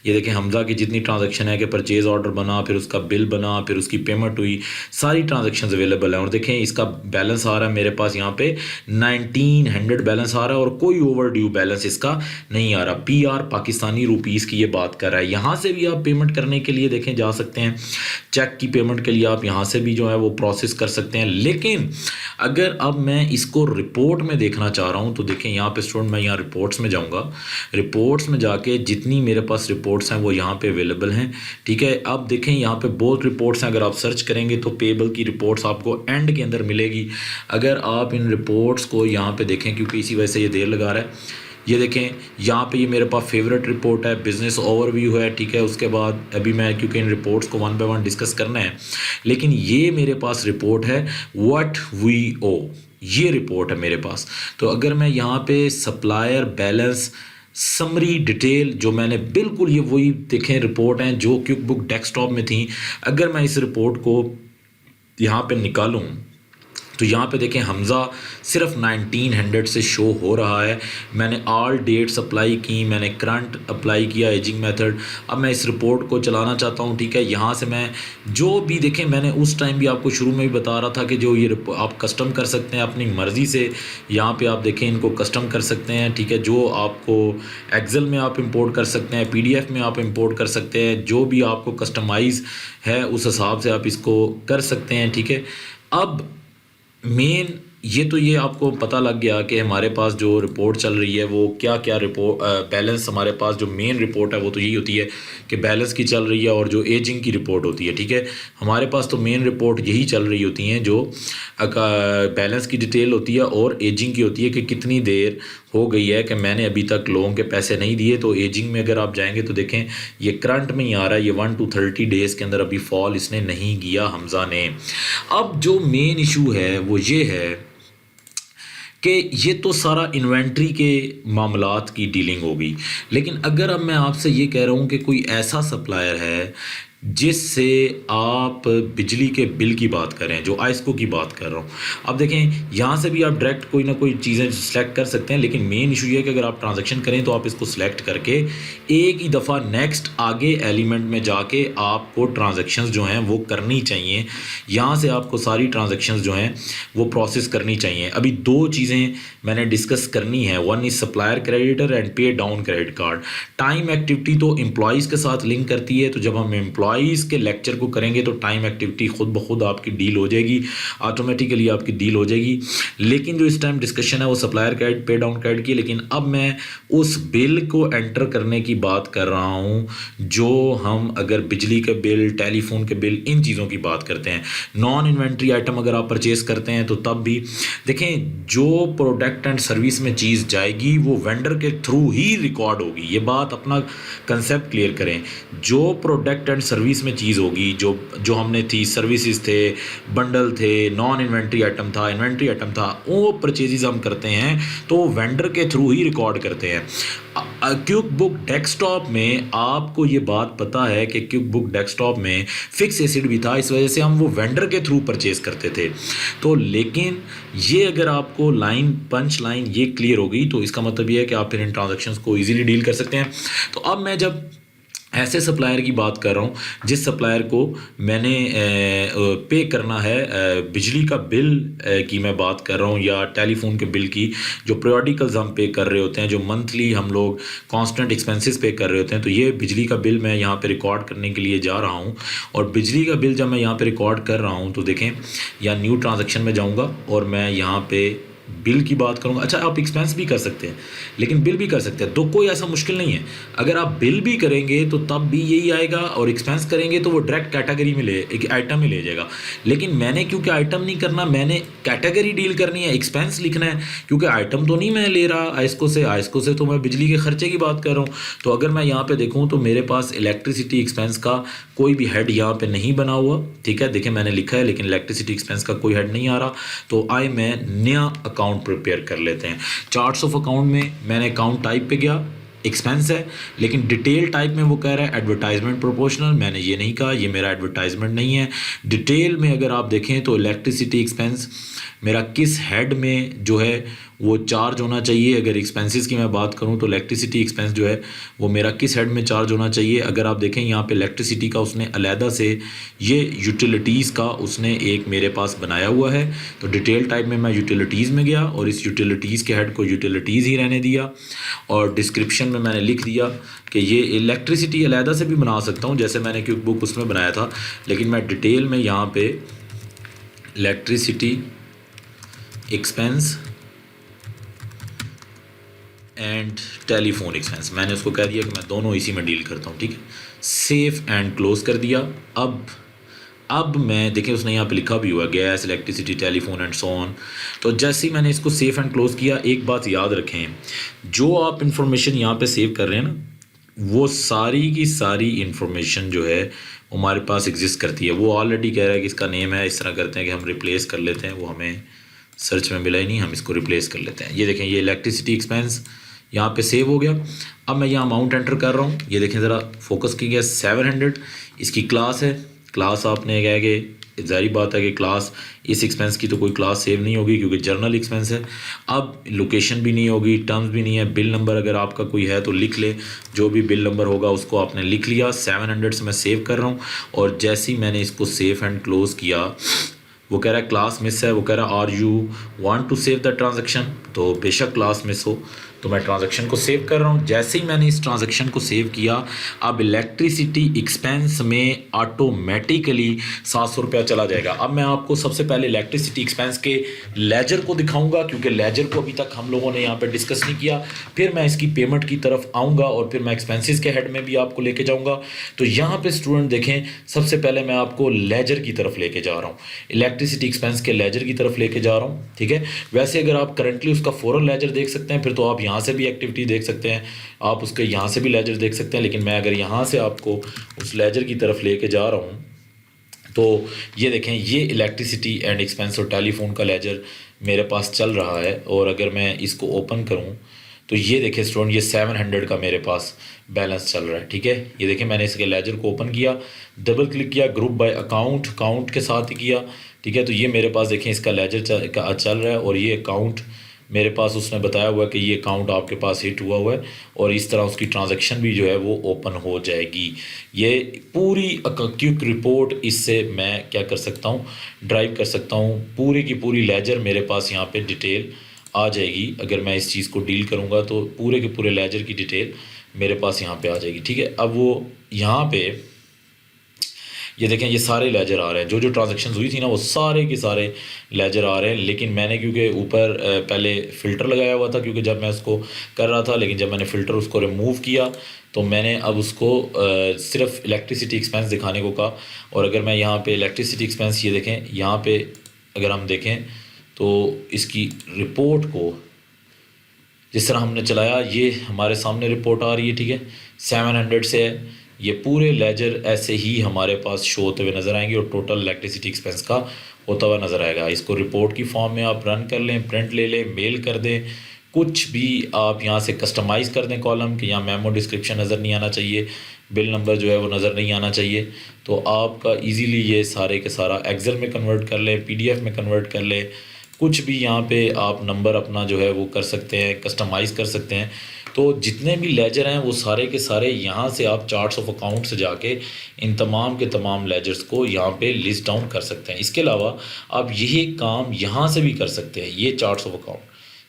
[SPEAKER 1] ये देखें हमज़ा की जितनी ट्रांजैक्शन है कि परचेज़ ऑर्डर बना, फिर उसका बिल बना, फिर उसकी पेमेंट हुई, सारी ट्रांजैक्शंस अवेलेबल हैं। और देखें इसका बैलेंस आ रहा है मेरे पास यहाँ पे 1900 बैलेंस आ रहा है और कोई ओवर ड्यू बैलेंस इसका नहीं आ रहा। PR पाकिस्तानी रुपीज़ की ये बात कर रहा है। यहाँ से भी आप पेमेंट करने के लिए देखें जा सकते हैं, चेक की पेमेंट के लिए आप यहाँ से भी जो है वो प्रोसेस कर सकते हैं। लेकिन अगर अब मैं इसको रिपोर्ट में देखना चाह रहा हूँ तो देखें यहाँ पे स्टूडेंट, मैं यहाँ रिपोर्ट्स में जाऊँगा, रिपोर्ट्स में जाके जितनी मेरे पास रिपोर्ट्स हैं वो यहाँ पे अवेलेबल हैं, ठीक है। अब देखें यहाँ पे बहुत रिपोर्ट्स हैं, अगर आप सर्च करेंगे तो पेबल की रिपोर्ट्स आपको एंड के अंदर मिलेगी। अगर आप इन रिपोर्ट्स को यहाँ पे देखें, क्योंकि इसी वजह से ये देर लगा रहा है, ये देखें यहाँ पे ये मेरे पास फेवरेट रिपोर्ट है, बिज़नेस ओवरव्यू है, ठीक है। उसके बाद अभी मैं क्योंकि इन रिपोर्ट्स को वन बाय वन डिस्कस करना है, लेकिन ये मेरे पास रिपोर्ट है व्हाट वी ओ, ये रिपोर्ट है मेरे पास। तो अगर मैं यहाँ पे सप्लायर बैलेंस समरी डिटेल, जो मैंने बिल्कुल ये वही देखें रिपोर्ट हैं जो क्विक बुक डेस्कटॉप में थी, अगर मैं इस रिपोर्ट को यहाँ पे निकालूं तो यहाँ पे देखें हमज़ा सिर्फ 1900 से शो हो रहा है। मैंने ऑल डेट्स अप्लाई की, मैंने करंट अप्लाई किया, एजिंग मेथड। अब मैं इस रिपोर्ट को चलाना चाहता हूँ, ठीक है। यहाँ से मैं जो भी देखें, मैंने उस टाइम भी आपको शुरू में भी बता रहा था कि जो ये आप कस्टम कर सकते हैं अपनी मर्ज़ी से। यहाँ पे आप देखें इनको कस्टम कर सकते हैं, ठीक है। जो आपको एक्सेल में आप इंपोर्ट कर सकते हैं, PDF में आप इंपोर्ट कर सकते हैं, जो भी आपको कस्टमाइज़ है उस हिसाब से आप इसको कर सकते हैं, ठीक है। अब मेन ये आपको पता लग गया कि हमारे पास जो रिपोर्ट चल रही है वो क्या क्या रिपोर्ट बैलेंस, हमारे पास जो मेन रिपोर्ट है वो तो यही होती है कि बैलेंस की चल रही है और जो एजिंग की रिपोर्ट होती है, ठीक है। हमारे पास तो मेन रिपोर्ट यही चल रही होती हैं, जो बैलेंस की डिटेल होती है और एजिंग की होती है कि कितनी देर हो गई है कि मैंने अभी तक लोगों के पैसे नहीं दिए। तो एजिंग में अगर आप जाएंगे तो देखें ये करंट में ही आ रहा है, ये 1 to 30 डेज़ के अंदर अभी फॉल इसने नहीं किया हमज़ा ने। अब जो मेन इशू है वो ये है कि ये तो सारा इन्वेंट्री के मामलात की डीलिंग होगी, लेकिन अगर अब मैं आपसे ये कह रहा हूँ कि कोई ऐसा सप्लायर है जिससे आप बिजली के बिल की बात करें, जो आइस्को की बात कर रहा हूँ। अब देखें यहाँ से भी आप डायरेक्ट कोई ना कोई चीज़ें सेलेक्ट कर सकते हैं, लेकिन मेन इशू ये है कि अगर आप ट्रांजैक्शन करें तो आप इसको सेलेक्ट करके एक ही दफ़ा नेक्स्ट आगे एलिमेंट में जाके आपको ट्रांजैक्शंस जो हैं वो करनी चाहिए। यहाँ से आपको सारी ट्रांजैक्शंस जो हैं वो प्रोसेस करनी चाहिए। अभी दो चीज़ें मैंने डिस्कस करनी है, one is supplier creditor and pay down credit card. Time activity तो एम्प्लॉयज़ के साथ लिंक करती है, तो जब हम एम्प्लॉयज़ के लेक्चर को करेंगे तो टाइम एक्टिविटी खुद ब खुद आपकी डील हो जाएगी, ऑटोमेटिकली आपकी डील हो जाएगी। लेकिन जो इस टाइम डिस्कशन है वो सप्लायर क्रेडिट पे डाउन क्रेडिट की, लेकिन अब मैं उस बिल को एंटर करने की बात कर रहा हूँ जो हम अगर बिजली के बिल, टेलीफोन के बिल, इन चीज़ों की बात करते हैं। नॉन इन्वेंट्री आइटम अगर आप परचेज़ करते हैं तो तब भी देखें जो प्रोडक्ट एंड सर्विस में चीज़ जाएगी वो वेंडर के थ्रू ही रिकॉर्ड होगी। ये बात अपना कंसेप्ट क्लियर करें। जो प्रोडक्ट एंड सर्विस में चीज़ होगी, जो हमने थी, सर्विसेज थे, बंडल थे, नॉन इन्वेंट्री आइटम था, इन्वेंट्री आइटम था, वो परचेजेज हम करते हैं तो वेंडर के थ्रू ही रिकॉर्ड करते हैं। क्विक बुक डेस्कटॉप में आपको ये बात पता है कि क्विक बुक डेस्कटॉप में फिक्स एसिड भी था, इस वजह से हम वो वेंडर के थ्रू परचेज करते थे। तो लेकिन ये अगर आपको लाइन पंच लाइन ये क्लियर होगी तो इसका मतलब ये है कि आप फिर इन ट्रांजैक्शंस को इजीली डील कर सकते हैं। तो अब मैं जब ऐसे सप्लायर की बात कर रहा हूँ जिस सप्लायर को मैंने पे करना है, बिजली का बिल की मैं बात कर रहा हूँ या टेलीफोन के बिल की, जो पीरियडिकल्स हम पे कर रहे होते हैं, जो मंथली हम लोग कांस्टेंट एक्सपेंसेस पे कर रहे होते हैं, तो ये बिजली का बिल मैं यहाँ पे रिकॉर्ड करने के लिए जा रहा हूँ। और बिजली का बिल जब मैं यहाँ पे रिकॉर्ड कर रहा हूँ तो देखें या न्यू ट्रांजेक्शन में जाऊँगा और मैं यहाँ पे बिल की बात करूंगा। अच्छा, आप एक्सपेंस भी कर सकते हैं लेकिन बिल भी कर सकते हैं, तो कोई ऐसा मुश्किल नहीं है। अगर आप बिल भी करेंगे तो तब भी यही आएगा और एक्सपेंस करेंगे तो वो डायरेक्ट कैटेगरी में एक आइटम में ले जाएगा। लेकिन मैंने क्योंकि आइटम नहीं करना, मैंने कैटेगरी डील करनी है, एक्सपेंस लिखना है, क्योंकि आइटम तो नहीं मैं ले रहा आइस्को से तो मैं बिजली के खर्चे की बात कर रहा हूँ। तो अगर मैं यहाँ पे देखूँ तो मेरे पास इलेक्ट्रिसिटी एक्सपेंस का कोई भी हेड यहाँ पे नहीं बना हुआ, ठीक है। देखिए मैंने लिखा है लेकिन इलेक्ट्रिसिटी एक्सपेंस का कोई हेड नहीं आ रहा। तो आए मैं नया अकाउंट प्रिपेयर कर लेते हैं। चार्ट्स ऑफ अकाउंट में मैंने अकाउंट टाइप पे गया, एक्सपेंस है, लेकिन डिटेल टाइप में वो कह रहा है एडवर्टाइजमेंट प्रोपोर्शनल, मैंने ये नहीं कहा, ये मेरा एडवर्टाइजमेंट नहीं है। डिटेल में अगर आप देखें तो इलेक्ट्रिसिटी एक्सपेंस मेरा किस हेड में जो है वो चार्ज होना चाहिए। अगर एक्सपेंसेस की मैं बात करूं तो इलेक्ट्रिसिटी एक्सपेंस जो है वो मेरा किस हेड में चार्ज होना चाहिए। अगर आप देखें यहाँ पे इलेक्ट्रिसिटी का उसने अलहदा से ये यूटिलिटीज़ का उसने एक मेरे पास बनाया हुआ है। तो डिटेल टाइप में मैं यूटिलिटीज़ में गया और इस यूटिलिटीज़ के हेड को यूटिलिटीज़ ही रहने दिया और डिस्क्रिप्शन में मैंने लिख दिया कि ये इलेक्ट्रिसिटी अलहदा से भी बना सकता हूँ जैसे मैंने क्विक बुक उसमें बनाया था, लेकिन मैं डिटेल में यहाँ पे electricity expense and telephone expense मैंने उसको कह दिया कि मैं दोनों इसी में डील करता हूँ, ठीक है। सेव एंड क्लोज कर दिया। अब अब मैं देखिए उसने यहाँ पे लिखा भी हुआ gas, electricity, telephone and so on. तो जैसे ही मैंने इसको सेव एंड क्लोज़ किया, एक बात याद रखें, जो आप इंफॉर्मेशन यहाँ पे सेव कर रहे हैं ना, वो सारी की सारी इंफॉर्मेशन जो है हमारे पास एग्जिस्ट करती है। वो ऑलरेडी कह रहा है कि इसका नेम है, इस तरह करते हैं कि हम रिप्लेस कर लेते हैं, वो हमें सर्च में मिला ही नहीं, हम इसको रिप्लेस कर लेते हैं। ये देखें, ये इलेक्ट्रिसिटी एक्सपेंस यहाँ पे सेव हो गया। अब मैं यहाँ अमाउंट एंटर कर रहा हूँ, ये देखें ज़रा फोकस कीजिए, 700 इसकी क्लास है। क्लास आपने क्या है कि ज़ाहिर बात है कि क्लास, इस एक्सपेंस की तो कोई क्लास सेव नहीं होगी क्योंकि जर्नल एक्सपेंस है। अब लोकेशन भी नहीं होगी, टर्म्स भी नहीं है, बिल नंबर अगर आपका कोई है तो लिख ले, जो भी बिल नंबर होगा उसको आपने लिख लिया। 700 से मैं सेव कर रहा हूँ, और जैसे ही मैंने इसको सेव एंड क्लोज़ किया, वो कह रहा है क्लास मिस है। वो कह रहा है are you want to save the transaction, तो बेशक क्लास मिस हो, तो मैं ट्रांजेक्शन को सेव कर रहा हूँ। जैसे ही मैंने इस ट्रांजेक्शन को सेव किया, अब इलेक्ट्रिसिटी एक्सपेंस में ऑटोमेटिकली 700 रुपया चला जाएगा। अब मैं आपको सबसे पहले इलेक्ट्रिसिटी एक्सपेंस के लेजर को दिखाऊंगा, क्योंकि लेजर को अभी तक हम लोगों ने यहाँ पे डिस्कस नहीं किया। फिर मैं इसकी पेमेंट की तरफ आऊँगा, और फिर मैं एक्सपेंसेस के हेड में भी आपको लेके जाऊँगा। तो यहाँ पे स्टूडेंट देखें, सबसे पहले मैं आपको लेजर की तरफ लेके जा रहा हूँ, इलेक्ट्रिसिटी एक्सपेंस के लेजर की तरफ लेके जा रहा हूँ, ठीक है। वैसे अगर आप करंटली उसका फ़ौरन लेजर देख सकते हैं, फिर तो आप यहाँ से भी एक्टिविटी देख सकते हैं, आप उसके यहाँ से भी लेजर देख सकते हैं। लेकिन मैं अगर यहाँ से आपको उस लेजर की तरफ लेके जा रहा हूँ, तो ये देखें, ये इलेक्ट्रिसिटी एंड एक्सपेंस और टेलीफोन का लेजर मेरे पास चल रहा है। और अगर मैं इसको ओपन करूँ तो ये देखें स्टूडेंट, ये 700 का मेरे पास बैलेंस चल रहा है, ठीक है। ये देखें, मैंने इसके लेजर को ओपन किया, डबल क्लिक किया, ग्रुप बाय अकाउंट के साथ ही किया, ठीक है। तो ये मेरे पास देखें इसका लेजर चल रहा है, और ये अकाउंट मेरे पास उसने बताया हुआ है कि ये अकाउंट आपके पास हिट हुआ हुआ है, और इस तरह उसकी ट्रांजैक्शन भी जो है वो ओपन हो जाएगी। ये पूरी क्विक रिपोर्ट इससे मैं क्या कर सकता हूँ, ड्राइव कर सकता हूँ। पूरी की पूरी लेजर मेरे पास यहाँ पे डिटेल आ जाएगी। अगर मैं इस चीज़ को डील करूँगा तो पूरे के पूरे लेजर की डिटेल मेरे पास यहाँ पे आ जाएगी, ठीक है। अब वो यहाँ पे ये देखें, ये सारे लेजर आ रहे हैं, जो जो ट्रांजैक्शंस हुई थी ना, वो सारे के सारे लेजर आ रहे हैं। लेकिन मैंने क्योंकि ऊपर पहले फ़िल्टर लगाया हुआ था, क्योंकि जब मैं उसको कर रहा था, लेकिन जब मैंने फ़िल्टर उसको रिमूव किया तो मैंने अब उसको सिर्फ इलेक्ट्रिसिटी एक्सपेंस दिखाने को कहा। और अगर मैं यहाँ पे इलेक्ट्रिसिटी एक्सपेंस, ये देखें यहाँ पे अगर हम देखें तो इसकी रिपोर्ट को जिस तरह हमने चलाया, ये हमारे सामने रिपोर्ट आ रही है, ठीक है। 700 से है, ये पूरे लेजर ऐसे ही हमारे पास शो होते हुए नज़र आएंगे, और टोटल इलेक्ट्रिसिटी एक्सपेंस का होता हुआ नज़र आएगा। इसको रिपोर्ट की फॉर्म में आप रन कर लें, प्रिंट ले लें, मेल कर दें, कुछ भी आप यहाँ से कस्टमाइज़ कर दें कॉलम कि यहाँ मेमो डिस्क्रिप्शन नज़र नहीं आना चाहिए, बिल नंबर जो है वो नज़र नहीं आना चाहिए। तो आपका इजीली ये सारे के सारा एक्सेल में कन्वर्ट कर लें, पीडीएफ में कन्वर्ट कर लें, कुछ भी यहाँ पे आप नंबर अपना जो है वो कर सकते हैं, कस्टमाइज़ कर सकते हैं। तो जितने भी लेजर हैं वो सारे के सारे यहाँ से आप चार्ट्स ऑफ अकाउंट से जाके इन तमाम के तमाम लेजर्स को यहाँ पे लिस्ट डाउन कर सकते हैं। इसके अलावा आप यही काम यहाँ से भी कर सकते हैं। ये चार्ट्स ऑफ अकाउंट,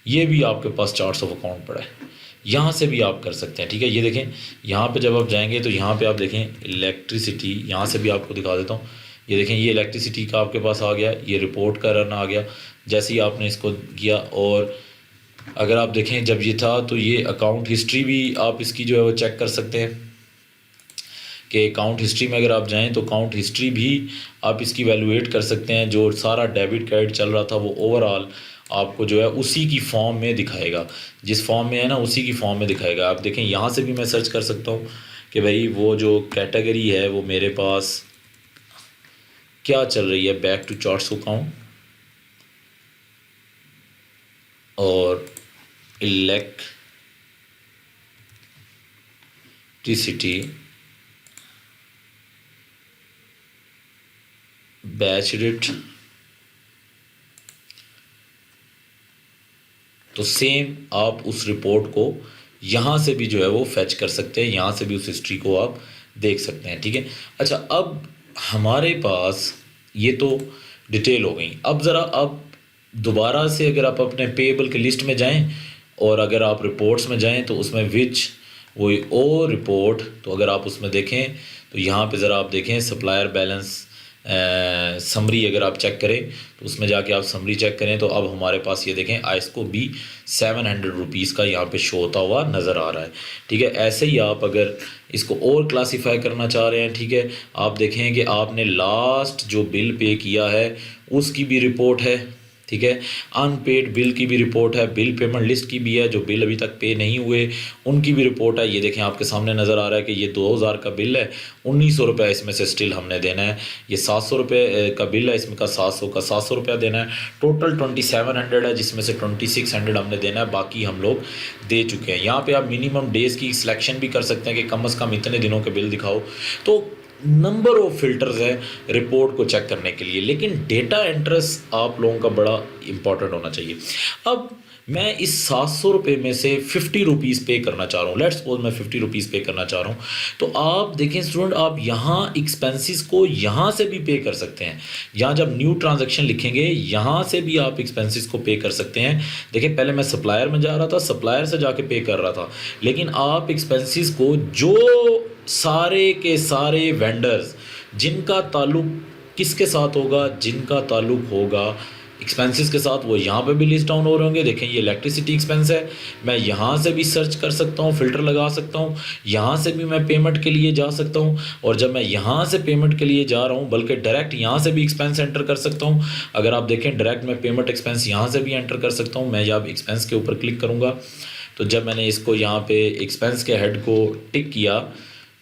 [SPEAKER 1] ये भी आपके पास चार्ट्स ऑफ अकाउंट पड़ा है, यहाँ से भी आप कर सकते हैं, ठीक है। ये देखें, यहाँ पे जब आप जाएंगे तो यहाँ पे आप देखें इलेक्ट्रिसिटी, यहाँ से भी आपको दिखा देता हूँ। ये देखें, ये इलेक्ट्रिसिटी का आपके पास आ गया, ये रिपोर्ट का रन आ गया जैसे ही आपने इसको किया। और अगर आप देखें जब ये था तो ये अकाउंट हिस्ट्री भी आप इसकी जो है वो चेक कर सकते हैं कि अकाउंट हिस्ट्री में अगर आप जाएं तो अकाउंट हिस्ट्री भी आप इसकी वैल्यूएट कर सकते हैं। जो सारा डेबिट क्रेडिट चल रहा था वो ओवरऑल आपको जो है उसी की फॉर्म में दिखाएगा, जिस फॉर्म में है ना उसी की फॉर्म में दिखाएगा। आप देखें, यहाँ से भी मैं सर्च कर सकता हूँ कि भाई वो जो कैटेगरी है वो मेरे पास क्या चल रही है, बैक टू चार्ट्स अकाउंट और इलेक्ट्रिसिटी बैच रेट। तो सेम आप उस रिपोर्ट को यहाँ से भी जो है वो फैच कर सकते हैं, यहाँ से भी उस हिस्ट्री को आप देख सकते हैं, ठीक है। अच्छा, अब हमारे पास ये तो डिटेल हो गई। अब ज़रा अब दोबारा से अगर आप अपने पेएबल की लिस्ट में जाएं और अगर आप रिपोर्ट्स में जाएं तो उसमें विच वो ओ रिपोर्ट, तो अगर आप उसमें देखें तो यहाँ पे ज़रा आप देखें सप्लायर बैलेंस समरी अगर आप चेक करें तो उसमें जाके आप समरी चेक करें तो अब हमारे पास ये देखें आइस्को भी 700 रुपीज़ का यहाँ पे शो होता हुआ नज़र आ रहा है। ठीक है, ऐसे ही आप अगर इसको और क्लासीफाई करना चाह रहे हैं, ठीक है, आप देखें कि आपने लास्ट जो बिल पे किया है उसकी भी रिपोर्ट है। ठीक है, अनपेड बिल की भी रिपोर्ट है, बिल पेमेंट लिस्ट की भी है, जो बिल अभी तक पे नहीं हुए उनकी भी रिपोर्ट है। ये देखें आपके सामने नज़र आ रहा है कि ये 2000 का बिल है, 1900 रुपये इसमें से स्टिल हमने देना है। ये 700 रुपये का बिल है, इसमें का 700 का 700 रुपया देना है। टोटल 2700 है, जिसमें से 2600 हमने देना है, बाकी हम लोग दे चुके हैं। यहाँ पर आप मिनिमम डेज़ की सिलेक्शन भी कर सकते हैं कि कम अज़ कम इतने दिनों के बिल दिखाओ। तो नंबर ऑफ फिल्टर्स हैं रिपोर्ट को चेक करने के लिए, लेकिन डेटा एंट्रेंस आप लोगों का बड़ा इंपॉर्टेंट होना चाहिए। अब मैं इस 700 रुपये में से 50 रुपीज़ पे करना चाह रहा हूँ, लेट्स सपोज मैं 50 रुपीज़ पे करना चाह रहा हूँ, तो आप देखें स्टूडेंट, आप यहाँ एक्सपेंसेस को यहाँ से भी पे कर सकते हैं। यहाँ जब न्यू ट्रांजैक्शन लिखेंगे यहाँ से भी आप एक्सपेंसेस को पे कर सकते हैं। देखिए पहले मैं सप्लायर में जा रहा था, सप्लायर से जाके पे कर रहा था, लेकिन आप एक्सपेंसेस को जो सारे के सारे वेंडर्स जिनका ताल्लुक किसके साथ होगा, जिनका ताल्लुक होगा एक्सपेंसेस के साथ, वो यहाँ पे भी लिस्ट डाउन हो रहे होंगे। देखें ये इलेक्ट्रिसिटी एक्सपेंस है, मैं यहाँ से भी सर्च कर सकता हूँ, फ़िल्टर लगा सकता हूँ, यहाँ से भी मैं पेमेंट के लिए जा सकता हूँ। और जब मैं यहाँ से पेमेंट के लिए जा रहा हूँ, बल्कि डायरेक्ट यहाँ से भी एक्सपेंस एंटर कर सकता हूँ। अगर आप देखें डायरेक्ट मैं पेमेंट एक्सपेंस यहाँ से भी एंटर कर सकता हूँ। मैं जब एक्सपेंस के ऊपर क्लिक करूँगा तो जब मैंने इसको यहाँ पे एक्सपेंस के हेड को टिक किया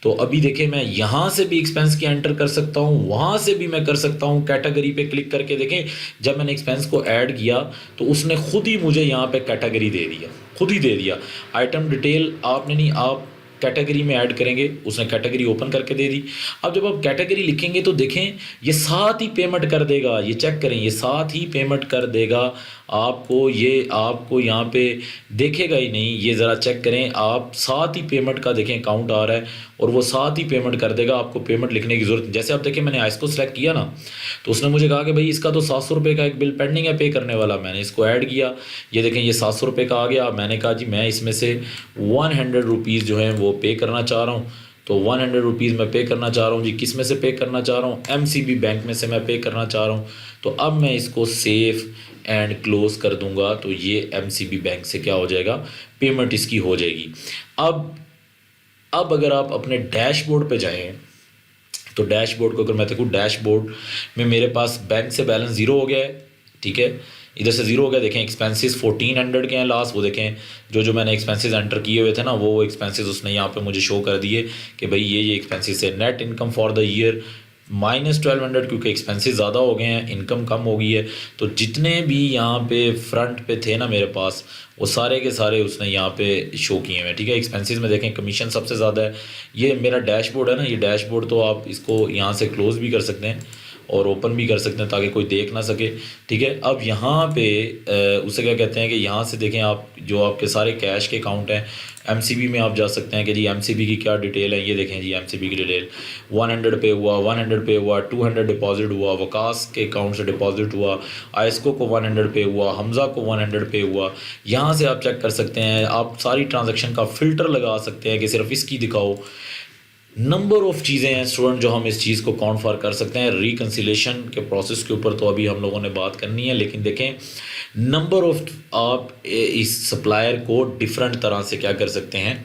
[SPEAKER 1] तो अभी देखें मैं यहाँ से भी एक्सपेंस की एंटर कर सकता हूँ, वहाँ से भी मैं कर सकता हूँ। कैटेगरी पे क्लिक करके देखें, जब मैंने एक्सपेंस को ऐड किया तो उसने खुद ही मुझे यहाँ पे कैटेगरी दे दिया, खुद ही दे दिया। आइटम डिटेल आपने नहीं, आप कैटेगरी में ऐड करेंगे, उसने कैटेगरी ओपन करके दे दी। अब जब आप कैटेगरी लिखेंगे तो देखें ये साथ ही पेमेंट कर देगा, ये चेक करें, ये साथ ही पेमेंट कर देगा आपको। ये आपको यहाँ पे देखेगा ही नहीं, ये ज़रा चेक करें, आप साथ ही पेमेंट का देखें काउंट आ रहा है और वो साथ ही पेमेंट कर देगा, आपको पेमेंट लिखने की ज़रूरत। जैसे आप देखें मैंने आइस्को सेलेक्ट किया ना, तो उसने मुझे कहा कि भाई इसका तो 700 रुपये का एक बिल पेंडिंग है पे करने वाला। मैंने इसको ऐड किया, ये देखें ये 700 रुपये का आ गया। मैंने कहा जी मैं इसमें से 100 रुपीज़ जो है वो पे करना चाह रहा हूँ, तो 100 रुपीज़ मैं पे करना चाह रहा हूँ जी। किस में से पे करना चाह रहा हूँ, MCB बैंक में से मैं पे करना चाह रहा हूँ। तो अब मैं इसको सेव एंड क्लोज कर दूंगा तो ये MCB बैंक से क्या हो जाएगा, पेमेंट इसकी हो जाएगी। अब अगर आप अपने डैशबोर्ड पे जाएं तो डैशबोर्ड को अगर मैं देखूँ, डैशबोर्ड में मेरे पास बैंक से बैलेंस ज़ीरो हो गया है। ठीक है, इधर से ज़ीरो हो गया। देखें एक्सपेंसेस 1400 के हैं लास्ट, वो देखें जो मैंने एक्सपेंसेस एंटर किए हुए थे ना, वो एक्सपेंसेस उसने यहाँ पे मुझे शो कर दिए कि भाई ये एक्सपेंसेस है। Net income for the year -1200, क्योंकि एक्सपेंसेस ज़्यादा हो गए हैं, इनकम कम हो गई है। तो जितने भी यहाँ पे फ्रंट पे थे ना मेरे पास, वो सारे के सारे उसने यहाँ पे शो किए हैं। ठीक है, एक्सपेंसेस में देखें कमीशन सबसे ज़्यादा है। ये मेरा डैशबोर्ड है ना, ये डैशबोर्ड तो आप इसको यहाँ से क्लोज़ भी कर सकते हैं और ओपन भी कर सकते हैं ताकि कोई देख ना सके। ठीक है, अब यहाँ पे उसे क्या कहते हैं कि यहाँ से देखें आप जो आपके सारे कैश के अकाउंट हैं, MCB में आप जा सकते हैं कि जी MCB की क्या डिटेल है। ये देखें जी MCB की डिटेल 100 पे हुआ, 100 पे हुआ, 200 डिपॉजिट हुआ, वकास के अकाउंट से डिपॉजिट हुआ, आइस्को को 100 पे हुआ, हमज़ा को 100 पे हुआ। यहाँ से आप चेक कर सकते हैं, आप सारी ट्रांजैक्शन का फ़िल्टर लगा सकते हैं कि सिर्फ इसकी दिखाओ। नंबर ऑफ़ चीज़ें हैं स्टूडेंट जो हम इस चीज़ को काउंट फॉर कर सकते हैं। रिकन्सिलेशन के प्रोसेस के ऊपर तो अभी हम लोगों ने बात करनी है, लेकिन देखें नंबर ऑफ़ आप इस सप्लायर को डिफरेंट तरह से क्या कर सकते हैं,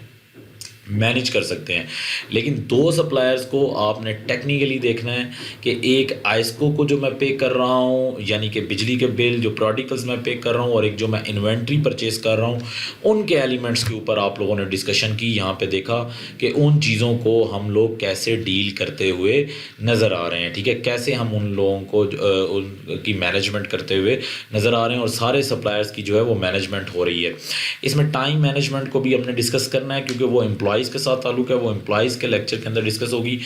[SPEAKER 1] मैनेज कर सकते हैं। लेकिन दो सप्लायर्स को आपने टेक्निकली देखना है कि एक आइस्को को जो मैं पे कर रहा हूँ, यानी कि बिजली के बिल जो प्रोडिकल्स मैं पे कर रहा हूँ, और एक जो मैं इन्वेंट्री परचेज़ कर रहा हूँ, उनके एलिमेंट्स के ऊपर आप लोगों ने डिस्कशन की। यहाँ पे देखा कि उन चीज़ों को हम लोग कैसे डील करते हुए नज़र आ रहे हैं। ठीक है, कैसे हम उन लोगों को उनकी मैनेजमेंट करते हुए नज़र आ रहे हैं, और सारे सप्लायर्स की जो है वो मैनेजमेंट हो रही है। इसमें टाइम मैनेजमेंट को भी हमने डिस्कस करना है, क्योंकि वो एम्प्लॉयज़ के साथ ताल्लुक है, वो एम्प्लॉयज़ के लेक्चर के अंदर डिस्कस होगी।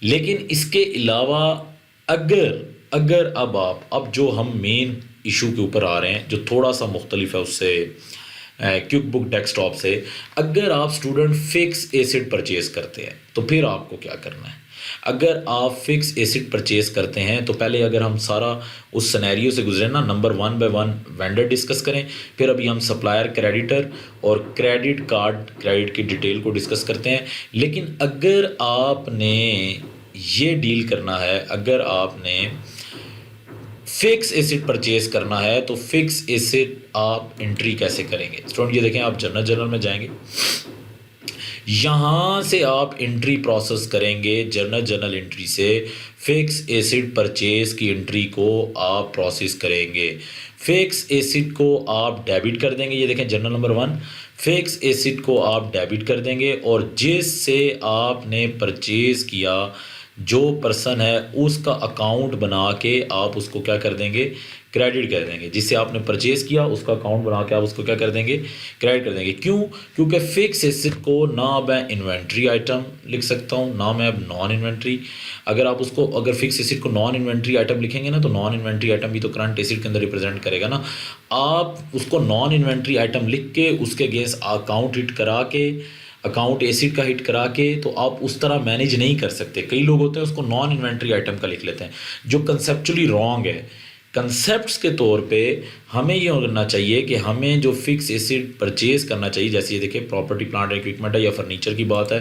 [SPEAKER 1] लेकिन इसके अलावा अगर अब जो हम मेन इशू के ऊपर आ रहे हैं जो थोड़ा सा मुख्तलिफ है उससे, क्विक बुक डेस्कटॉप से, अगर आप स्टूडेंट फिक्स एसिड परचेज करते हैं तो फिर आपको क्या करना है। अगर आप फिक्स एसिड परचेज करते हैं तो पहले अगर हम सारा उस सिनेरियो से गुजरे ना, नंबर 1 बाय 1 वेंडर डिस्कस करें, फिर अभी हम सप्लायर, क्रेडिटर और क्रेडिट कार्ड, क्रेडिट की डिटेल को डिस्कस करते हैं। लेकिन अगर आपने ये डील करना है। अगर आपने फिक्स एसिड परचेज करना है तो फिक्स एसिड आप एंट्री कैसे करेंगे। स्टूडेंट ये देखें, आप जर्नल में जाएंगे, यहाँ से आप एंट्री प्रोसेस करेंगे। जर्नल एंट्री से फिक्स एसिड परचेज की एंट्री को आप प्रोसेस करेंगे। फिक्स एसिड को आप डेबिट कर देंगे। ये देखें जर्नल नंबर 1, फिक्स एसिड को आप डेबिट कर देंगे और जिससे आपने परचेज किया जो पर्सन है उसका अकाउंट बना के आप उसको क्या कर देंगे, क्रेडिट कर देंगे। जिससे आपने परचेज़ किया उसका अकाउंट बना के आप उसको क्या कर देंगे, क्रेडिट कर देंगे। क्यों? क्योंकि फ़िक्स एसेट को ना मैं इन्वेंट्री आइटम लिख सकता हूँ ना मैं अब नॉन इन्वेंट्री। अगर आप उसको अगर फिक्स एसेट को नॉन इन्वेंट्री आइटम लिखेंगे ना तो नॉन इन्वेंट्री आइटम भी तो करंट एसेट के अंदर रिप्रेजेंट करेगा ना। आप उसको नॉन इन्वेंट्री आइटम लिख के उसके अगेंस्ट अकाउंट हिट करा के, अकाउंट एसिड का हिट करा के तो आप उस तरह मैनेज नहीं कर सकते। कई लोग होते हैं उसको नॉन इन्वेंट्री आइटम का लिख लेते हैं, जो कंसेप्चुअली रॉन्ग है। कंसेप्ट्स के तौर पे हमें ये करना चाहिए कि हमें जो फिक्स एसिड परचेज़ करना चाहिए, जैसे ये देखिए प्रॉपर्टी प्लांट इक्विपमेंट है या फर्नीचर की बात है,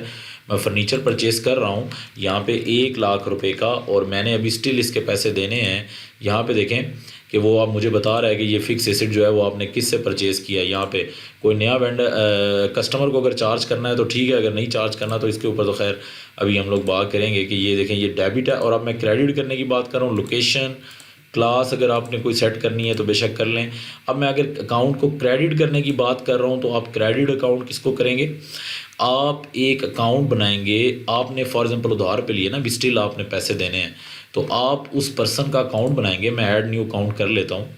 [SPEAKER 1] मैं फर्नीचर परचेज़ कर रहा हूँ यहाँ पे 1 लाख रुपए का और मैंने अभी स्टिल इसके पैसे देने हैं। यहाँ पे देखें कि वो आप मुझे बता रहा है कि ये फिक्स एसिड जो है वो आपने किस से परचेज़ किया है। यहाँ पे कोई नया वेंडर कस्टमर को अगर चार्ज करना है तो ठीक है, अगर नहीं चार्ज करना तो इसके ऊपर तो खैर अभी हम लोग बात करेंगे। कि ये देखें ये डेबिट है और अब मैं क्रेडिट करने की बात कर रहा हूँ। लोकेशन क्लास अगर आपने कोई सेट करनी है तो बेशक कर लें। अब मैं अगर अकाउंट को क्रेडिट करने की बात कर रहा हूँ तो आप क्रेडिट अकाउंट किसको करेंगे, आप एक अकाउंट बनाएंगे। आपने फॉर एग्जांपल उधार पे लिए ना, भी स्टिल आपने पैसे देने हैं तो आप उस पर्सन का अकाउंट बनाएंगे। मैं ऐड न्यू अकाउंट कर लेता हूँ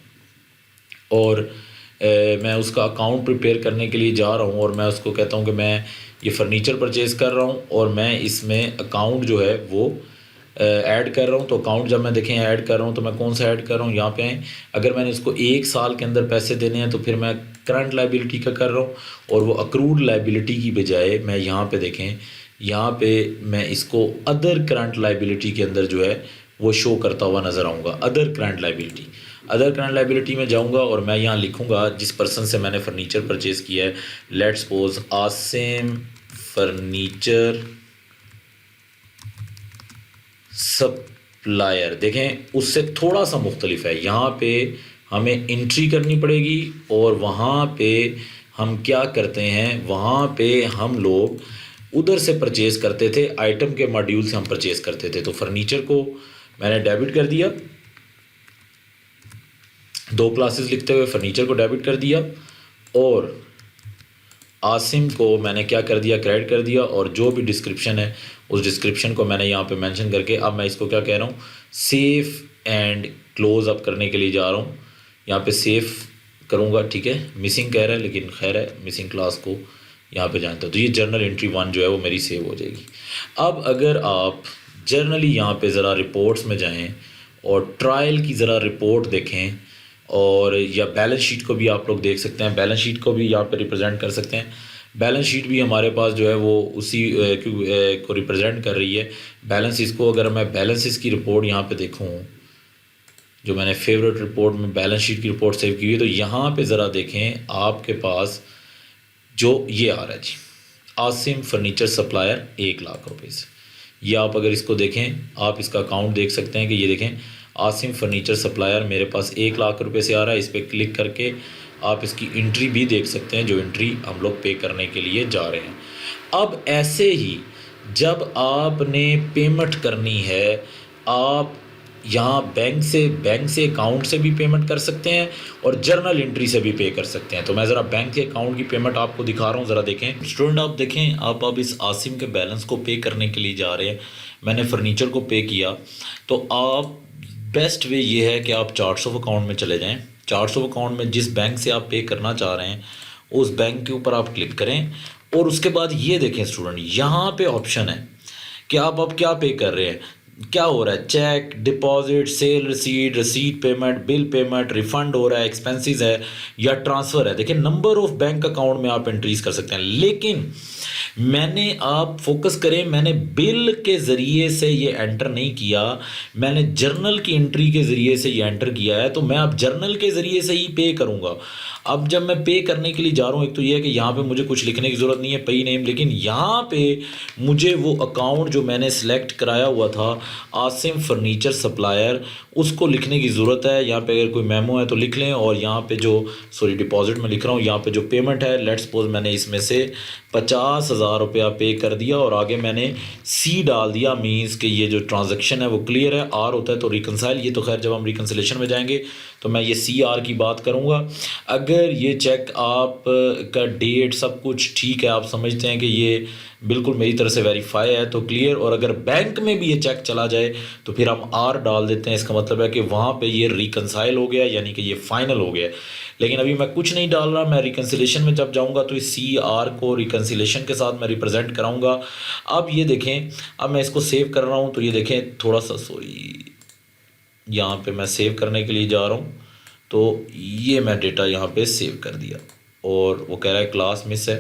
[SPEAKER 1] और मैं उसका अकाउंट प्रिपेयर करने के लिए जा रहा हूँ और मैं उसको कहता हूँ कि मैं ये फ़र्नीचर परचेज़ कर रहा हूँ और मैं इसमें अकाउंट जो है वो ऐड कर रहा हूँ। तो अकाउंट जब मैं देखें ऐड कर रहा हूँ तो मैं कौन सा ऐड कर रहा हूँ, यहाँ पे आए। अगर मैंने इसको 1 साल के अंदर पैसे देने हैं तो फिर मैं करंट लायबिलिटी का कर रहा हूँ और वो अक्रूड लायबिलिटी की बजाय मैं यहाँ पे देखें, यहाँ पे मैं इसको अदर करंट लायबिलिटी के अंदर जो है वो शो करता हुआ नज़र आऊँगा। Other current liability, other current liability में जाऊँगा और मैं यहाँ लिखूँगा जिस पर्सन से मैंने फ़र्नीचर परचेज़ किया है, let's suppose Asim furniture supplier. देखें उससे थोड़ा सा मुख्तलिफ है। यहाँ पे हमें एंट्री करनी पड़ेगी और वहाँ पे हम क्या करते हैं, वहाँ पे हम लोग उधर से परचेज़ करते थे, आइटम के मॉड्यूल से हम परचेज़ करते थे। तो फर्नीचर को मैंने डेबिट कर दिया, 2 क्लासेस लिखते हुए फर्नीचर को डेबिट कर दिया और आसिम को मैंने क्या कर दिया, क्रेडिट कर दिया। और जो भी डिस्क्रिप्शन है उस डिस्क्रिप्शन को मैंने यहाँ पे मेंशन करके अब मैं इसको क्या कह रहा हूँ, सेफ एंड क्लोज अप करने के लिए जा रहा हूँ। यहाँ पे सेफ करूँगा, ठीक है। मिसिंग कह रहा है लेकिन खैर है, मिसिंग क्लास को यहाँ पे जानते हो। तो ये जर्नल एंट्री 1 जो है वो मेरी सेव हो जाएगी। अब अगर आप जर्नली यहाँ पे ज़रा रिपोर्ट्स में जाएँ और ट्रायल की ज़रा रिपोर्ट देखें और या बैलेंस शीट को भी आप लोग देख सकते हैं, बैलेंस शीट को भी यहाँ पे रिप्रेजेंट कर सकते हैं। बैलेंस शीट भी हमारे पास जो है वो उसी को रिप्रेजेंट कर रही है। बैलेंस इसको अगर मैं बैलेंसेस की रिपोर्ट यहाँ पे देखूँ, जो मैंने फेवरेट रिपोर्ट में बैलेंस शीट की रिपोर्ट सेव की हुई है, तो यहाँ पे ज़रा देखें आपके पास जो ये आ रहा है जी, आसिम फर्नीचर सप्लायर 1 लाख रुपए से। ये आप अगर इसको देखें, आप इसका अकाउंट देख सकते हैं कि ये देखें आसिम फर्नीचर सप्लायर मेरे पास 1 लाख रुपए से आ रहा है। इस पर क्लिक करके आप इसकी एंट्री भी देख सकते हैं, जो एंट्री हम लोग पे करने के लिए जा रहे हैं। अब ऐसे ही जब आपने पेमेंट करनी है, आप यहाँ बैंक से अकाउंट से भी पेमेंट कर सकते हैं और जर्नल एंट्री से भी पे कर सकते हैं। तो मैं ज़रा बैंक के अकाउंट की पेमेंट आपको दिखा रहा हूँ, ज़रा देखें स्टूडेंट। आप देखें, आप अब इस आसिम के बैलेंस को पे करने के लिए जा रहे हैं। मैंने फ़र्नीचर को पे किया तो आप बेस्ट वे ये है कि आप चार्ट्स ऑफ अकाउंट में चले जाएं। चार्ट्स ऑफ अकाउंट में जिस बैंक से आप पे करना चाह रहे हैं उस बैंक के ऊपर आप क्लिक करें और उसके बाद ये देखें स्टूडेंट, यहाँ पे ऑप्शन है कि आप अब क्या पे कर रहे हैं, क्या हो रहा है, check, deposit, sale receipt, receipt payment, bill payment, refund हो रहा है, एक्सपेंसेस है या ट्रांसफ़र है। देखिए नंबर ऑफ बैंक अकाउंट में आप एंट्रीज कर सकते हैं। लेकिन मैंने, आप फोकस करें, मैंने बिल के ज़रिए से ये एंटर नहीं किया, मैंने जर्नल की एंट्री के ज़रिए से ये एंटर किया है। तो मैं अब जर्नल के ज़रिए से ही पे करूँगा। अब जब मैं पे करने के लिए जा रहा हूँ, एक तो ये है कि यहाँ पे मुझे कुछ लिखने की ज़रूरत नहीं है, पे नेम, लेकिन यहाँ पे मुझे वो अकाउंट जो मैंने सेलेक्ट कराया हुआ था आसिम फर्नीचर सप्लायर, उसको लिखने की ज़रूरत है। यहाँ पे अगर कोई मेमो है तो लिख लें, और यहाँ पे जो डिपॉजिट में लिख रहा हूँ, यहाँ पे जो पेमेंट है, लेट्स सपोज मैंने इसमें से 50,000 रुपया पे कर दिया और आगे मैंने सी डाल दिया, मीन्स कि ये जो ट्रांजैक्शन है वो क्लियर है। आर होता है तो रिकनसाइल, ये तो खैर जब हम रिकनसिलेशन में जाएंगे तो मैं ये सी आर की बात करूँगा। अगर ये चेक आप का डेट सब कुछ ठीक है, आप समझते हैं कि ये बिल्कुल मेरी तरफ से वेरीफाई है तो क्लियर। और अगर बैंक में भी ये चेक चला जाए तो फिर हम आर डाल देते हैं, इसका मतलब है कि वहाँ पे ये रिकनसाइल हो गया, यानी कि ये फाइनल हो गया। लेकिन अभी मैं कुछ नहीं डाल रहा, मैं रिकनसिलेशन में जब जाऊँगा तो इस सी आर को रिकनसिलेशन के साथ मैं रिप्रेजेंट कराऊँगा। अब ये देखें, अब मैं इसको सेव कर रहा हूँ तो ये देखें थोड़ा सा, सॉरी यहाँ पे मैं सेव करने के लिए जा रहा हूँ तो ये मैं डेटा यहाँ पे सेव कर दिया और वो कह रहा है क्लास मिस है।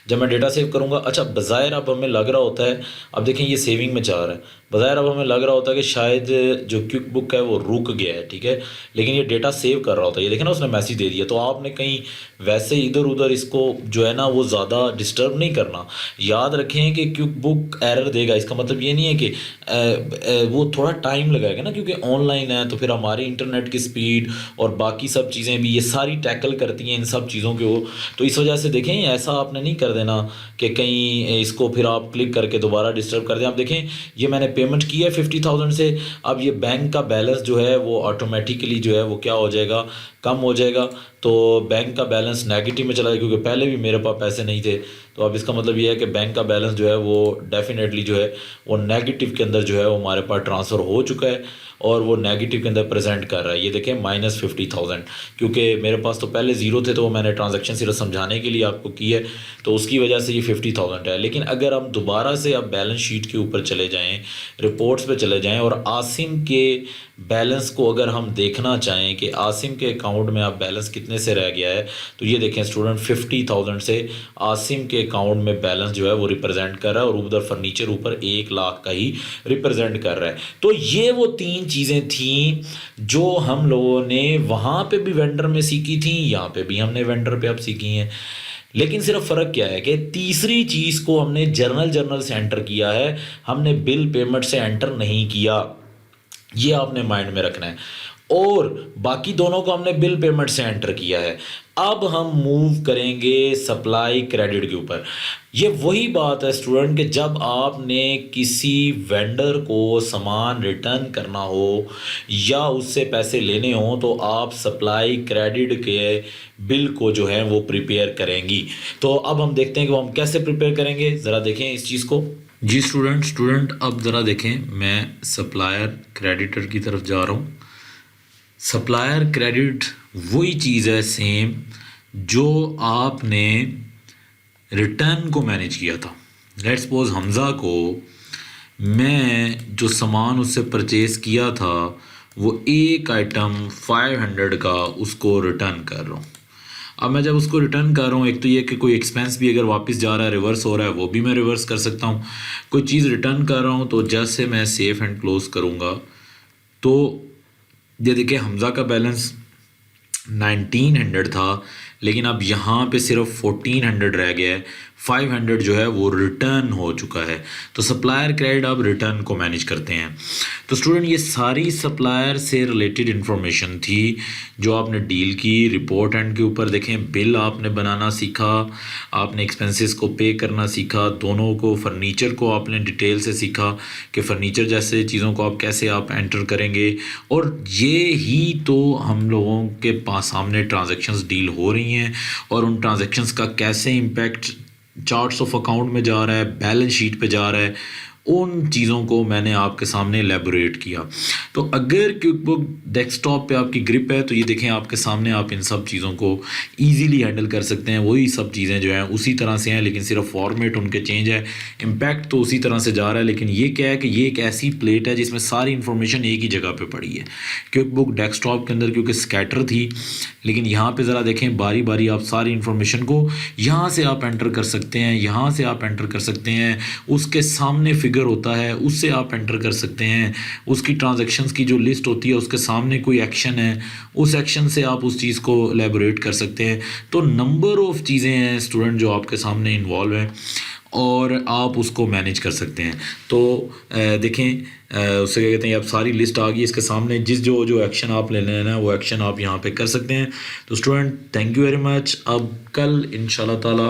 [SPEAKER 1] जब मैं डेटा सेव करूँगा, अच्छा बज़ाहिर अब हमें लग रहा होता है, अब देखें ये सेविंग में जा रहा है, बज़ाहिर अब हमें लग रहा होता है कि शायद जो क्विक बुक है वो रुक गया है, ठीक है, लेकिन ये डेटा सेव कर रहा होता है। ये देखें ना, उसने मैसेज दे दिया, तो आपने कहीं वैसे इधर उधर इसको जो है ना वो ज़्यादा डिस्टर्ब नहीं करना। याद रखें कि क्विक बुक एरर देगा, इसका मतलब ये नहीं है कि वो थोड़ा टाइम लगाएगा ना, क्योंकि ऑनलाइन है तो फिर हमारे इंटरनेट की स्पीड और बाकी सब चीज़ें भी ये सारी टैकल करती हैं इन सब चीज़ों के वो, तो इस वजह से देखें ऐसा आपने नहीं कर देना कि कहीं इसको फिर आप क्लिक करके दोबारा डिस्टर्ब कर दें। आप देखें ये मैंने पेमेंट की है 50,000 से, अब ये बैंक का बैलेंस जो है वो ऑटोमेटिकली जो है वो क्या हो जाएगा, कम हो जाएगा। तो बैंक का बैलेंस नेगेटिव में चला जाए, क्योंकि पहले भी मेरे पास पैसे नहीं थे, तो अब इसका मतलब ये है कि बैंक का बैलेंस जो है वो डेफिनेटली जो है वो नेगेटिव के अंदर जो है वो हमारे पास ट्रांसफ़र हो चुका है और वो नेगेटिव के अंदर प्रेजेंट कर रहा है। ये देखें -50,000, क्योंकि मेरे पास तो पहले ज़ीरो थे तो वो मैंने ट्रांजैक्शन सिर्फ समझाने के लिए आपको की है, तो उसकी वजह से ये 50,000 है। लेकिन अगर हम दोबारा से अब बैलेंस शीट के ऊपर चले जाएँ, रिपोर्ट्स पे चले जाएँ और आसिम के बैलेंस को अगर हम देखना चाहें कि आसिम के अकाउंट में अब बैलेंस कितने से रह गया है, तो ये देखें स्टूडेंट 50,000 से आसिम के अकाउंट में बैलेंस जो है वो रिप्रेजेंट कर रहा है और उधर फर्नीचर ऊपर 1 लाख का ही रिप्रेजेंट कर रहा है। तो ये वो 3 चीज़ें थी जो हम लोगों ने वहाँ पे भी वेंडर में सीखी थी, यहाँ पे भी हमने वेंडर पे अब सीखी हैं। लेकिन सिर्फ फ़र्क क्या है कि तीसरी चीज़ को हमने जर्नल से एंटर किया है, हमने बिल पेमेंट से एंटर नहीं किया, ये आपने माइंड में रखना है। और बाकी दोनों को हमने बिल पेमेंट से एंटर किया है। अब हम मूव करेंगे सप्लाई क्रेडिट के ऊपर। ये वही बात है स्टूडेंट कि जब आपने किसी वेंडर को सामान रिटर्न करना हो या उससे पैसे लेने हो तो आप सप्लाई क्रेडिट के बिल को जो है वो प्रिपेयर करेंगी। तो अब हम देखते हैं कि वो हम कैसे प्रिपेयर करेंगे, ज़रा देखें इस चीज़ को। जी स्टूडेंट अब ज़रा देखें, मैं सप्लायर क्रेडिटर की तरफ जा रहा हूँ। सप्लायर क्रेडिट वही चीज़ है सेम जो आपने रिटर्न को मैनेज किया था। लेट्स सपोज हमज़ा को मैं जो सामान उससे परचेज़ किया था वो एक आइटम 500 का उसको रिटर्न कर रहा हूँ। अब मैं जब उसको रिटर्न कर रहा हूँ, एक तो ये कि कोई एक्सपेंस भी अगर वापस जा रहा है, रिवर्स हो रहा है, वो भी मैं रिवर्स कर सकता हूँ। कोई चीज़ रिटर्न कर रहा हूँ तो जैसे मैं सेफ एंड क्लोज करूँगा तो ये देखिए हमज़ा का बैलेंस 1900 था, लेकिन अब यहाँ पे सिर्फ 1400 रह गया है, 500 जो है वो रिटर्न हो चुका है। तो सप्लायर क्रेडिट अब रिटर्न को मैनेज करते हैं। तो स्टूडेंट ये सारी सप्लायर से रिलेटेड इन्फॉर्मेशन थी जो आपने डील की। रिपोर्ट एंड के ऊपर देखें, बिल आपने बनाना सीखा, आपने एक्सपेंसेस को पे करना सीखा, दोनों को, फर्नीचर को आपने डिटेल से सीखा कि फ़र्नीचर जैसे चीज़ों को आप कैसे आप एंटर करेंगे। और ये ही तो हम लोगों के पास सामने ट्रांजैक्शंस डील हो रही हैं और उन ट्रांजैक्शंस का कैसे इम्पैक्ट चार्ट्स ऑफ अकाउंट में जा रहा है, बैलेंस शीट पे जा रहा है, उन चीज़ों को मैंने आपके सामने एलेबोरेट किया। तो अगर क्विक बुक डेस्कटॉप पे आपकी ग्रिप है तो ये देखें आपके सामने, आप इन सब चीज़ों को इजीली हैंडल कर सकते हैं। वही सब चीज़ें जो हैं उसी तरह से हैं, लेकिन सिर्फ फॉर्मेट उनके चेंज है, इम्पैक्ट तो उसी तरह से जा रहा है। लेकिन ये क्या है कि ये एक ऐसी प्लेट है जिसमें सारी इन्फॉर्मेशन एक ही जगह पर पड़ी है। क्विक बुक डेस्कटॉप के अंदर क्योंकि स्कैटर थी, लेकिन यहाँ पर ज़रा देखें बारी बारी आप सारी इन्फॉर्मेशन को यहाँ से आप एंटर कर सकते हैं, यहाँ से आप एंटर कर सकते हैं, उसके सामने फिगर फिगर होता है उससे आप एंटर कर सकते हैं, उसकी ट्रांजैक्शंस की जो लिस्ट होती है उसके सामने कोई एक्शन है, उस एक्शन से आप उस चीज़ को एलेबोरेट कर सकते हैं। तो नंबर ऑफ़ चीज़ें हैं स्टूडेंट जो आपके सामने इन्वॉल्व हैं और आप उसको मैनेज कर सकते हैं। तो देखें उससे क्या कहते हैं, अब सारी लिस्ट आ गई इसके सामने, जिस जो जो एक्शन आप लेना है ना वो एक्शन आप यहाँ पे कर सकते हैं। तो student thank you very much. अब कल इंशाल्लाह ताला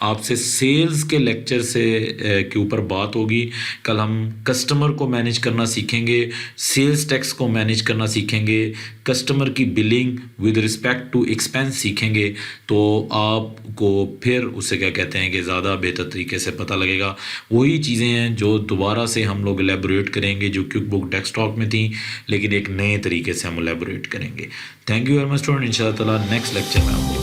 [SPEAKER 1] आपसे सेल्स के लेक्चर से के ऊपर बात होगी। कल हम कस्टमर को मैनेज करना सीखेंगे, सेल्स टैक्स को मैनेज करना सीखेंगे, कस्टमर की billing with respect to expense सीखेंगे। तो आपको फिर उससे क्या कहते हैं कि ज़्यादा बेहतर तरीके से पता लगेगा। वही चीज़ें हैं जो दोबारा से हम लोग एलेबोरेट करेंगे जो क्विक बुक डेस्कटॉप में थी, लेकिन एक नए तरीके से हम एलेबोरेट करेंगे। Thank you very much student. इंशाल्लाह ताला नेक्स्ट लेक्चर में आपको